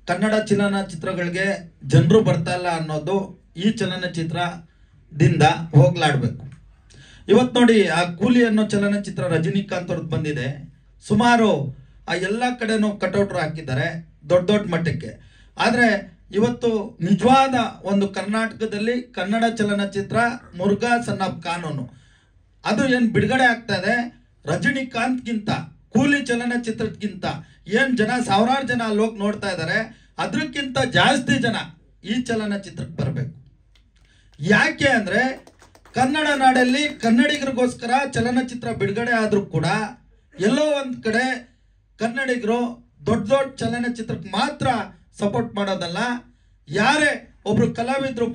ಕನ್ನಡ ಚಲನಚಿತ್ರಗಳಿಗೆ ಜನರು ಬರ್ತಾ ಇಲ್ಲ ಅನ್ನೋದು ಈ ಚಲನಚಿತ್ರದಿಂದ ಹೋಗ್ಲಾಡಬೇಕು. ಇವತ್ತು ನೋಡಿ, ಆ ಕೂಲಿ ಅನ್ನೋ ಚಲನಚಿತ್ರ ರಜನಿಕಾಂತ್ ಅವ್ರದ್ದು ಬಂದಿದೆ. ಸುಮಾರು ಆ ಎಲ್ಲ ಕಡೆನೂ ಕಟೌಟ್ರು ಹಾಕಿದ್ದಾರೆ ದೊಡ್ಡ ಮಟ್ಟಕ್ಕೆ. ಆದರೆ ಇವತ್ತು ನಿಜವಾದ ಒಂದು ಕರ್ನಾಟಕದಲ್ಲಿ ಕನ್ನಡ ಚಲನಚಿತ್ರ ಮುರುಘಾ ಸನ್ ಆಫ್ ಕಾನೂನು ಅದು ಏನು ಬಿಡುಗಡೆ ಆಗ್ತಾ ಇದೆ, ರಜನಿಕಾಂತ್ಗಿಂತ, ಕೂಲಿ ಚಲನಚಿತ್ರಕ್ಕಿಂತ ಏನು ಜನ, ಸಾವಿರಾರು ಜನ ಅಲ್ಲಿ ಹೋಗಿ ನೋಡ್ತಾ ಇದ್ದಾರೆ, ಅದಕ್ಕಿಂತ ಜಾಸ್ತಿ ಜನ ಈ ಚಲನಚಿತ್ರಕ್ಕೆ ಬರಬೇಕು. ಯಾಕೆ ಅಂದರೆ ಕನ್ನಡ ನಾಡಲ್ಲಿ ಕನ್ನಡಿಗರಿಗೋಸ್ಕರ ಚಲನಚಿತ್ರ ಬಿಡುಗಡೆ ಆದರೂ ಕೂಡ ಎಲ್ಲೋ ಒಂದು ಕಡೆ ಕನ್ನಡಿಗರು ದೊಡ್ಡ ಚಲನಚಿತ್ರಕ್ಕೆ ಮಾತ್ರ ಸಪೋರ್ಟ್ ಮಾಡೋದಲ್ಲ, ಯಾರೇ ಒಬ್ರು ಕಲಾವಿದರು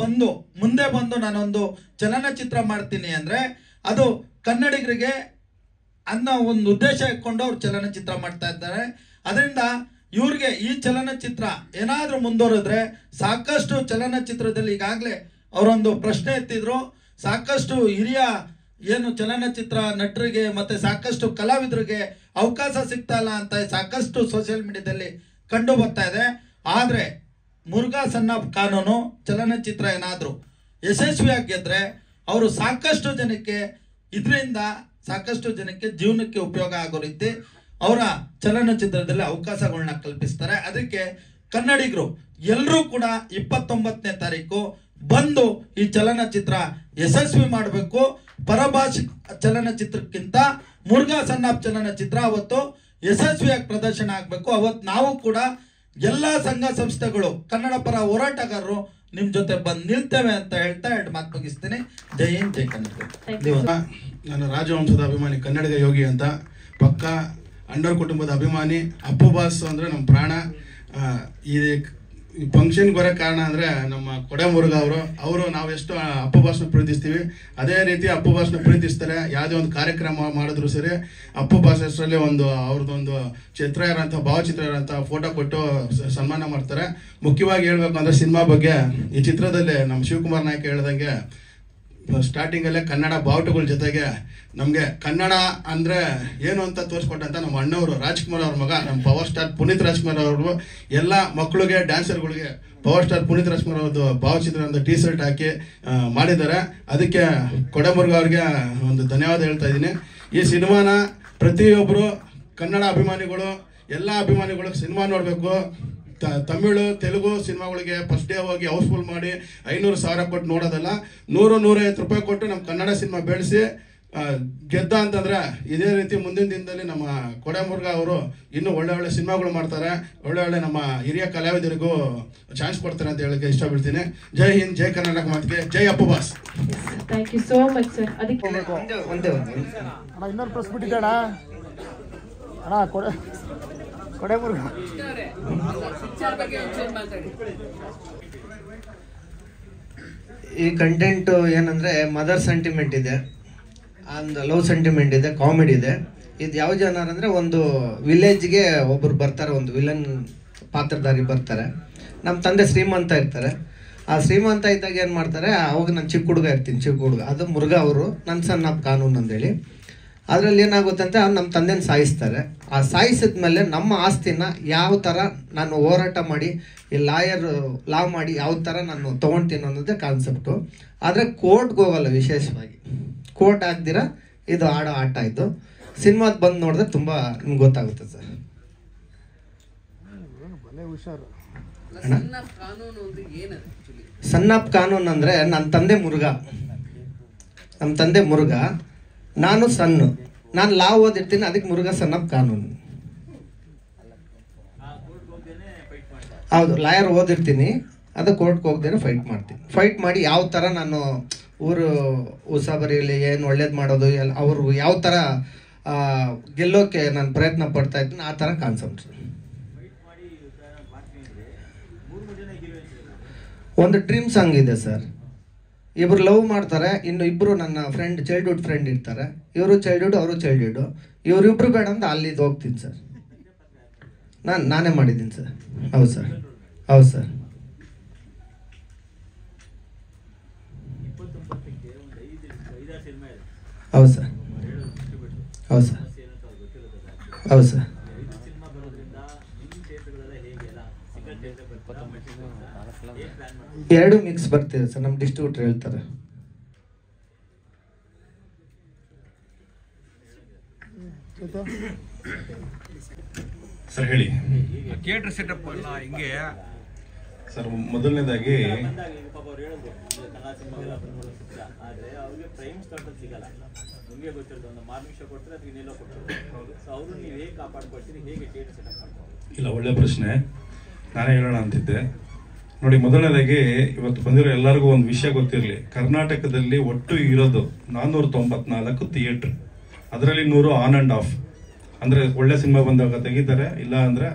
ಮುಂದೆ ಬಂದು ನಾನೊಂದು ಚಲನಚಿತ್ರ ಮಾಡ್ತೀನಿ ಅಂದರೆ ಅದು ಕನ್ನಡಿಗರಿಗೆ ಅನ್ನೋ ಒಂದು ಉದ್ದೇಶ ಇಟ್ಕೊಂಡು ಅವ್ರು ಚಲನಚಿತ್ರ ಮಾಡ್ತಾ ಇದ್ದಾರೆ. ಅದರಿಂದ ಇವ್ರಿಗೆ ಈ ಚಲನಚಿತ್ರ ಏನಾದರೂ ಮುಂದುವರೆದ್ರೆ, ಸಾಕಷ್ಟು ಚಲನಚಿತ್ರದಲ್ಲಿ ಈಗಾಗಲೇ ಅವರೊಂದು ಪ್ರಶ್ನೆ ಎತ್ತಿದ್ರು, ಸಾಕಷ್ಟು ಹಿರಿಯ ಏನು ಚಲನಚಿತ್ರ ನಟರಿಗೆ ಮತ್ತು ಸಾಕಷ್ಟು ಕಲಾವಿದರಿಗೆ ಅವಕಾಶ ಸಿಗ್ತಾ ಇಲ್ಲ ಅಂತ ಸಾಕಷ್ಟು ಸೋಷಿಯಲ್ ಮೀಡಿಯಾದಲ್ಲಿ ಕಂಡು ಬರ್ತಾ ಇದೆ. ಆದರೆ ಮುರುಘಾ ಸನ್ ಆಫ್ ಕಾನೂನು ಚಲನಚಿತ್ರ ಏನಾದರೂ ಯಶಸ್ವಿಯಾಗಿ ಗೆದ್ರೆ ಅವರು ಸಾಕಷ್ಟು ಜನಕ್ಕೆ, ಇದರಿಂದ ಸಾಕಷ್ಟು ಜನಕ್ಕೆ ಜೀವನಕ್ಕೆ ಉಪಯೋಗ ಆಗೋ ರೀತಿ ಅವರ ಚಲನಚಿತ್ರದಲ್ಲಿ ಅವಕಾಶಗಳನ್ನ ಕಲ್ಪಿಸ್ತಾರೆ. ಅದಕ್ಕೆ ಕನ್ನಡಿಗರು ಎಲ್ಲರೂ ಕೂಡ 29ನೇ ತಾರೀಕು ಬಂದು ಈ ಚಲನಚಿತ್ರ ಯಶಸ್ವಿ ಮಾಡಬೇಕು. ಪರಭಾಷೆ ಚಲನಚಿತ್ರಕ್ಕಿಂತ ಮುರುಘಾ ಸನ್ ಆಫ್ ಚಲನಚಿತ್ರ ಅವತ್ತು ಯಶಸ್ವಿಯಾಗಿ ಪ್ರದರ್ಶನ ಆಗಬೇಕು. ಅವತ್ತು ನಾವು ಕೂಡ ಎಲ್ಲ ಸಂಘ ಸಂಸ್ಥೆಗಳು, ಕನ್ನಡ ಪರ ಹೋರಾಟಗಾರರು ನಿಮ್ಮ ಜೊತೆ ಬಂದು ನಿಲ್ತೇವೆ ಅಂತ ಹೇಳ್ತಾ 2 ಮಾತು ಮುಗಿಸ್ತೀನಿ. ಜೈ ಹಿಂದ್, ಜೈ ಕನ್ನಡ. ನಾನು ರಾಜವಂಶದ ಅಭಿಮಾನಿ, ಕನ್ನಡಿಗ ಯೋಗಿ ಅಂತ, ಪಕ್ಕ ಅಂಡರ್ ಕುಟುಂಬದ ಅಭಿಮಾನಿ. ಅಪ್ಪು ಬಾಸ್ ಅಂದರೆ ನಮ್ಮ ಪ್ರಾಣ. ಈ ಫಂಕ್ಷನ್ಗೆ ಬರೋ ಕಾರಣ ಅಂದರೆ ನಮ್ಮ ಕೊಡೆ ಮುರುಘಾ ಅವರು ನಾವೆಷ್ಟು ಅಪ್ಪು ಬಾಸ್ನ ಪ್ರೀತಿಸ್ತೀವಿ, ಅದೇ ರೀತಿ ಅಪ್ಪು ಬಾಸ್ನ ಪ್ರೀತಿಸ್ತಾರೆ. ಯಾವುದೇ ಒಂದು ಕಾರ್ಯಕ್ರಮ ಮಾಡಿದ್ರು ಸರಿ ಅಪ್ಪು ಬಾಸ್ ಹೆಸರಲ್ಲಿ ಅವ್ರದ್ದೊಂದು ಚಿತ್ರ ಇರೋಂಥ, ಭಾವಚಿತ್ರ ಇರೋಂಥ ಫೋಟೋ ಕೊಟ್ಟು ಸನ್ಮಾನ ಮಾಡ್ತಾರೆ. ಮುಖ್ಯವಾಗಿ ಹೇಳ್ಬೇಕು ಅಂದರೆ ಸಿನಿಮಾ ಬಗ್ಗೆ, ಈ ಚಿತ್ರದಲ್ಲಿ ನಮ್ಮ ಶಿವಕುಮಾರ್ ನಾಯ್ಕ ಹೇಳ್ದಂಗೆ ಸ್ಟಾರ್ಟಿಂಗಲ್ಲೇ ಕನ್ನಡ ಬಾವುಟಗಳ ಜೊತೆಗೆ ನಮಗೆ ಕನ್ನಡ ಅಂದರೆ ಏನು ಅಂತ ತೋರಿಸ್ಕೊಟ್ಟಂತ ನಮ್ಮ ಅಣ್ಣವರು ರಾಜ್ಕುಮಾರ್ ಅವ್ರ ಮಗ ನಮ್ಮ ಪವರ್ ಸ್ಟಾರ್ ಪುನೀತ್ ರಾಜ್ಕುಮಾರ್ ಅವರು ಎಲ್ಲ ಮಕ್ಕಳಿಗೆ ಡ್ಯಾನ್ಸರ್ಗಳಿಗೆ ಪವರ್ ಸ್ಟಾರ್ ಪುನೀತ್ ರಾಜ್ಕುಮಾರ್ ಅವ್ರದ್ದು ಭಾವಚಿತ್ರ ಒಂದು ಟೀ ಶರ್ಟ್ ಹಾಕಿ ಮಾಡಿದ್ದಾರೆ. ಅದಕ್ಕೆ ಕೊಡೆಮುರುಘ ಅವ್ರಿಗೆ ಒಂದು ಧನ್ಯವಾದ ಹೇಳ್ತಾ ಇದ್ದೀನಿ. ಈ ಸಿನಿಮಾನ ಪ್ರತಿಯೊಬ್ಬರು ಕನ್ನಡ ಅಭಿಮಾನಿಗಳು ಎಲ್ಲ ಅಭಿಮಾನಿಗಳು ಸಿನಿಮಾ ನೋಡಬೇಕು. ತಮಿಳು ತೆಲುಗು ಸಿನಿಮಾಗಳಿಗೆ ಫಸ್ಟ್ ಡೇ ಹೋಗಿ ಹೌಸ್ಫುಲ್ ಮಾಡಿ 500,000 ಕೊಟ್ಟು ನೋಡೋದಲ್ಲ, 100-150 ರೂಪಾಯಿ ಕೊಟ್ಟು ನಮ್ಮ ಕನ್ನಡ ಸಿನಿಮಾ ಬೆಳೆಸಿ ಗೆದ್ದ ಅಂತಂದ್ರೆ ಇದೇ ರೀತಿ ಮುಂದಿನ ದಿನದಲ್ಲಿ ನಮ್ಮ ಕೊಡೆಮುರುಘ ಅವರು ಇನ್ನೂ ಒಳ್ಳೆ ಸಿನಿಮಾಗಳು ಮಾಡ್ತಾರೆ, ಒಳ್ಳೆ ನಮ್ಮ ಹಿರಿಯ ಕಲಾವಿದರಿಗೂ ಚಾನ್ಸ್ ಕೊಡ್ತಾರೆ ಅಂತ ಹೇಳಕ್ಕೆ ಇಷ್ಟಪಡ್ತೀನಿ. ಜೈ ಹಿಂದ್, ಜೈ ಕರ್ನಾಟಕ ಮಾತಿಗೆ, ಜೈ Appu boss. Thank you so much sir. ಅದಕ್ಕೆ ಅಣ್ಣ ಇನ್ನೊಂದು ಪ್ರೆಸ್ ಬಿಟ್ಟಿದ್ದಾಣ ಅಣ್ಣ ಕೊಡೆಮುರುಘ ಈ ಕಂಟೆಂಟ್ ಏನಂದ್ರೆ ಮದರ್ ಸೆಂಟಿಮೆಂಟ್ ಇದೆ, ಅಂಡ್ ಲವ್ ಸೆಂಟಿಮೆಂಟ್ ಇದೆ, ಕಾಮಿಡಿ ಇದೆ. ಇದು ಯಾವ ಜನರ್ ಅಂದ್ರೆ ಒಂದು ವಿಲೇಜ್ಗೆ ಒಬ್ರು ಬರ್ತಾರೆ, ಒಂದು ವಿಲನ್ ಪಾತ್ರಧಾರಿ ಬರ್ತಾರೆ. ನಮ್ಮ ತಂದೆ ಶ್ರೀಮಂತ ಇರ್ತಾರೆ. ಆ ಶ್ರೀಮಂತ ಇದ್ದಾಗ ಏನು ಮಾಡ್ತಾರೆ, ಅವಾಗ ನಾನು ಚಿಕ್ಕ ಹುಡುಗ ಇರ್ತೀನಿ, ಚಿಕ್ಕ ಹುಡುಗ, ಅದು ಮುರುಘಾ ಅವರು ನನ್ನ ಸಣ್ಣ ಕಾನೂನು ಅಂತೇಳಿ. ಅದರಲ್ಲಿ ಏನಾಗುತ್ತೆ ಅಂತ ನಮ್ಮ ತಂದೆನ ಸಾಯಿಸ್ತಾರೆ. ಆ ಸಾಯಿಸಿದ್ಮೇಲೆ ನಮ್ಮ ಆಸ್ತಿನ ಯಾವ ಥರ ನಾನು ಹೋರಾಟ ಮಾಡಿ ಈ ಲಾ ಮಾಡಿ ಯಾವ ಥರ ನಾನು ತೊಗೊಳ್ತೀನಿ ಅನ್ನೋದೇ ಕಾನ್ಸೆಪ್ಟು. ಆದರೆ ಕೋರ್ಟ್ಗೆ ಹೋಗಲ್ಲ, ವಿಶೇಷವಾಗಿ ಕೋರ್ಟ್ ಆಗ್ದಿರ ಇದು ಆಡೋ ಆಟ ಇದು. ಸಿನಿಮಾದ ಬಂದು ನೋಡಿದ್ರೆ ತುಂಬ ನಿಮ್ಗೆ ಗೊತ್ತಾಗುತ್ತೆ ಸರ್. ಸನ್ ಆಫ್ ಕಾನೂನು ಅಂದರೆ ನನ್ನ ತಂದೆ ಮುರುಘಾ, ನಮ್ಮ ತಂದೆ ಮುರುಘಾ, ನಾನು ಸಣ್ಣ, ನಾನು ಲಾ ಓದಿರ್ತೀನಿ, ಅದಕ್ಕೆ ಮುರುಘಾ ಸನ್ ಆಫ್ ಕಾನೂನು. ಹೌದು, ಲಾಯರ್ ಓದಿರ್ತೀನಿ, ಅದು ಕೋರ್ಟ್ಗೆ ಹೋಗ್ದೇನೆ ಫೈಟ್ ಮಾಡ್ತೀನಿ. ಫೈಟ್ ಮಾಡಿ ಯಾವ ಥರ ನಾನು ಊರು ಉಸಾಬರಿಯಲ್ಲಿ ಏನು ಒಳ್ಳೇದು ಮಾಡೋದು ಎಲ್ಲ ಅವರು ಯಾವ ಥರ ಗೆಲ್ಲೋಕ್ಕೆ ನಾನು ಪ್ರಯತ್ನ ಪಡ್ತಾ ಇದ್ದೀನಿ, ಆ ಥರ ಕಾನ್ಸೆಪ್ಟ್. ಒಂದು ಡ್ರೀಮ್ ಸಾಂಗ್ ಇದೆ ಸರ್. ಇಬ್ರು ಲವ್ ಮಾಡ್ತಾರೆ, ಇನ್ನು ಇಬ್ಬರು ನನ್ನ ಫ್ರೆಂಡ್, ಚೈಲ್ಡ್ಹುಡ್ ಫ್ರೆಂಡ್ ಇರ್ತಾರೆ. ಇವರು ಚೈಲ್ಡ್ಹುಡ್, ಅವರು ಚೈಲ್ಡ್ಹುಡ್. ಇವರಿಬ್ರು ಬೇಡ ಅಂತ ಅಲ್ಲಿದ್ದು ಹೋಗ್ತೀನಿ ಸರ್. ನಾನೇ ಮಾಡಿದ್ದೀನಿ ಸರ್. ಹೌದು ಸರ್, ಹೌದು ಸರ್. ಹೌದು ಸರ್, ಹೌದು ಸರ್, ಹೌದು ಸರ್. ಎರಡು ಮಿಕ್ಸ್ ಬರ್ತಿದೆ ಸರ್, ನಮ್ಮ ಡಿಸ್ಟ್ರಿಬ್ಯೂಟರ್ ಹೇಳ್ತಾರೆ. ಸರ್ ಹೇಳಿ. ಥಿಯೇಟರ್ ಸೆಟಪ್ ಅಲ್ಲ ಹಿಂಗೆ ಸರ್. ಮೊದಲನೇದಾಗಿ ಇಲ್ಲ, ಒಳ್ಳೆ ಪ್ರಶ್ನೆ, ನಾನೇ ಹೇಳೋಣ ಅಂತಿದ್ದೆ. ನೋಡಿ, ಮೊದಲನೇದಾಗಿ ಇವತ್ತು ಬಂದಿರೋ ಎಲ್ಲರಿಗೂ ಒಂದು ವಿಷಯ ಗೊತ್ತಿರಲಿ. ಕರ್ನಾಟಕದಲ್ಲಿ ಒಟ್ಟು ಇರೋದು 494 ಥಿಯೇಟ್ರ್, ಅದರಲ್ಲಿ 100 ಆನ್ ಆ್ಯಂಡ್ ಆಫ್. ಅಂದರೆ ಒಳ್ಳೆ ಸಿನಿಮಾ ಬಂದಾಗ ತೆಗಿತಾರೆ, ಇಲ್ಲ ಅಂದರೆ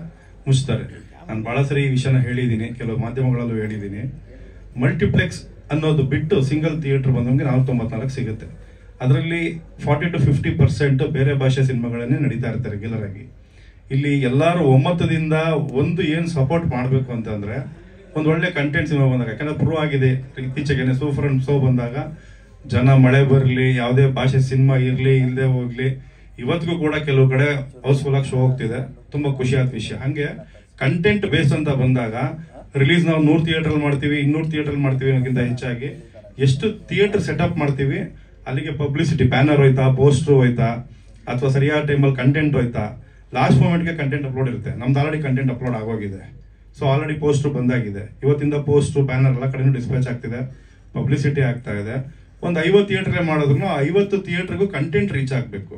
ಮುಚ್ತಾರೆ. ನಾನು ಭಾಳ ಸರಿ ಈ ವಿಷಯನ ಹೇಳಿದ್ದೀನಿ, ಕೆಲವು ಮಾಧ್ಯಮಗಳಲ್ಲೂ ಹೇಳಿದ್ದೀನಿ. ಮಲ್ಟಿಪ್ಲೆಕ್ಸ್ ಅನ್ನೋದು ಬಿಟ್ಟು ಸಿಂಗಲ್ ಥಿಯೇಟ್ರ್ ಬಂದಂಗೆ 494 ಸಿಗುತ್ತೆ. ಅದರಲ್ಲಿ 40 to 50% ಬೇರೆ ಭಾಷೆ ಸಿನಿಮಾಗಳನ್ನೇ ನಡೀತಾ ಇರ್ತಾರೆ ರೆಗ್ಯುಲರ್ ಆಗಿ. ಇಲ್ಲಿ ಎಲ್ಲರೂ ಒಮ್ಮತದಿಂದ ಒಂದು ಏನು ಸಪೋರ್ಟ್ ಮಾಡಬೇಕು ಅಂತಂದರೆ ಒಂದು ಒಳ್ಳೆ ಕಂಟೆಂಟ್ ಸಿನಿಮಾ ಬಂದಾಗ, ಯಾಕಂದರೆ ಪ್ರೂವ್ ಆಗಿದೆ ಇತ್ತೀಚೆಗೆ ಸೂಪರ್ ಅಂಡ್ ಸೋ ಬಂದಾಗ ಜನ ಮಳೆ ಬರಲಿ, ಯಾವುದೇ ಭಾಷೆ ಸಿನಿಮಾ ಇರಲಿ ಇಲ್ಲದೆ ಹೋಗಲಿ, ಇವತ್ತಿಗೂ ಕೂಡ ಕೆಲವು ಕಡೆ ಹೌಸ್ಫುಲ್ ಆಗಿ ಶೋ ಹೋಗ್ತಿದೆ. ತುಂಬ ಖುಷಿಯಾದ ವಿಷಯ. ಹಾಗೆ ಕಂಟೆಂಟ್ ಬೇಸ್ ಅಂತ ಬಂದಾಗ ರಿಲೀಸ್ ನಾವು 100 ಥಿಯೇಟ್ರಲ್ಲಿ ಮಾಡ್ತೀವಿ, 200 ಥಿಯೇಟ್ರಲ್ಲಿ ಮಾಡ್ತೀವಿ ಅನ್ನೋಕ್ಕಿಂತ ಹೆಚ್ಚಾಗಿ ಎಷ್ಟು ಥಿಯೇಟರ್ ಸೆಟಪ್ ಮಾಡ್ತೀವಿ ಅಲ್ಲಿಗೆ ಪಬ್ಲಿಸಿಟಿ, ಬ್ಯಾನರ್ ಹೋಯ್ತಾ, ಪೋಸ್ಟ್ರು ಹೋಯ್ತಾ, ಅಥವಾ ಸರಿಯಾದ ಟೈಮಲ್ಲಿ ಕಂಟೆಂಟ್ ಹೋಯ್ತಾ, ಲಾಸ್ಟ್ ಮೂಮೆಂಟ್ಗೆ ಕಂಟೆಂಟ್ ಅಪ್ಲೋಡ್ ಇರುತ್ತೆ. ನಮ್ದು ಆಲ್ರೆಡಿ ಕಂಟೆಂಟ್ ಅಪ್ಲೋಡ್ ಆಗೋಗಿದೆ. ಸೊ ಆಲ್ರೆಡಿ ಪೋಸ್ಟ್ರು ಬಂದಾಗಿದೆ. ಇವತ್ತಿಂದ ಪೋಸ್ಟ್ರು, ಬ್ಯಾನರ್ ಎಲ್ಲ ಕಡೆನೂ ಡಿಸ್ಪ್ಯಾಚ್ ಆಗ್ತಿದೆ, ಪಬ್ಲಿಸಿಟಿ ಆಗ್ತಾ ಇದೆ. ಒಂದು 50 ಥಿಯೇಟ್ರೇ ಮಾಡಿದ್ರು 50 ಥಿಯೇಟ್ರಿಗೂ ಕಂಟೆಂಟ್ ರೀಚ್ ಆಗಬೇಕು.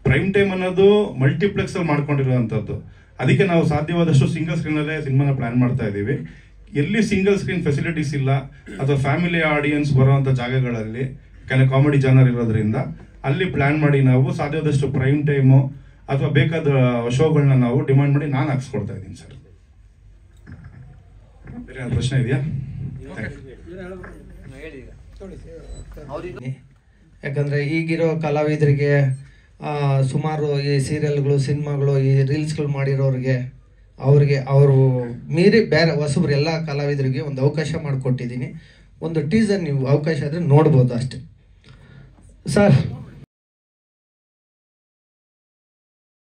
ಪ್ರೈಮ್ ಟೈಮ್ ಅನ್ನೋದು ಮಲ್ಟಿಪ್ಲೆಕ್ಸ್ ಅಲ್ಲಿ ಮಾಡ್ಕೊಂಡಿರುವಂಥದ್ದು. ಅದಕ್ಕೆ ನಾವು ಸಾಧ್ಯವಾದಷ್ಟು ಸಿಂಗಲ್ ಸ್ಕ್ರೀನಲ್ಲೇ ಸಿನಿಮಾನ ಪ್ಲಾನ್ ಮಾಡ್ತಾ ಇದ್ದೀವಿ. ಎಲ್ಲಿ ಸಿಂಗಲ್ ಸ್ಕ್ರೀನ್ ಫೆಸಿಲಿಟೀಸ್ ಇಲ್ಲ ಅಥವಾ ಫ್ಯಾಮಿಲಿ ಆಡಿಯನ್ಸ್ ಬರುವಂಥ ಜಾಗಗಳಲ್ಲಿ ಕೆಲವು ಕಾಮಿಡಿ ಜಾನರ್ ಇರೋದ್ರಿಂದ ಅಲ್ಲಿ ಪ್ಲಾನ್ ಮಾಡಿ ನಾವು ಸಾಧ್ಯವಾದಷ್ಟು ಪ್ರೈಮ್ ಟೈಮು ಅಥವಾ ಬೇಕಾದ ಶೋಗಳನ್ನ ನಾವು ಡಿಮಾಂಡ್ ಮಾಡಿ ನಾನು ಹಾಕ್ಸ್ಕೊಡ್ತಾ ಇದ್ದೀನಿ ಸರ್. ಬೇರೆ ಪ್ರಶ್ನೆ ಇದೆಯಾ? ಯಾಕಂದರೆ ಈಗಿರೋ ಕಲಾವಿದರಿಗೆ ಸುಮಾರು ಈ ಸೀರಿಯಲ್ಗಳು, ಸಿನಿಮಾಗಳು, ಈ ರೀಲ್ಸ್ಗಳು ಮಾಡಿರೋರಿಗೆ ಅವರು ಮೀರಿ ಬೇರೆ ಹೊಸಬ್ರು ಎಲ್ಲ ಕಲಾವಿದರಿಗೆ ಒಂದು ಅವಕಾಶ ಮಾಡಿಕೊಟ್ಟಿದ್ದೀನಿ. ಒಂದು ಟೀಸರ್ ನೀವು ಅವಕಾಶ ಆದರೆ ನೋಡ್ಬೋದು ಅಷ್ಟೇ. ಸರ್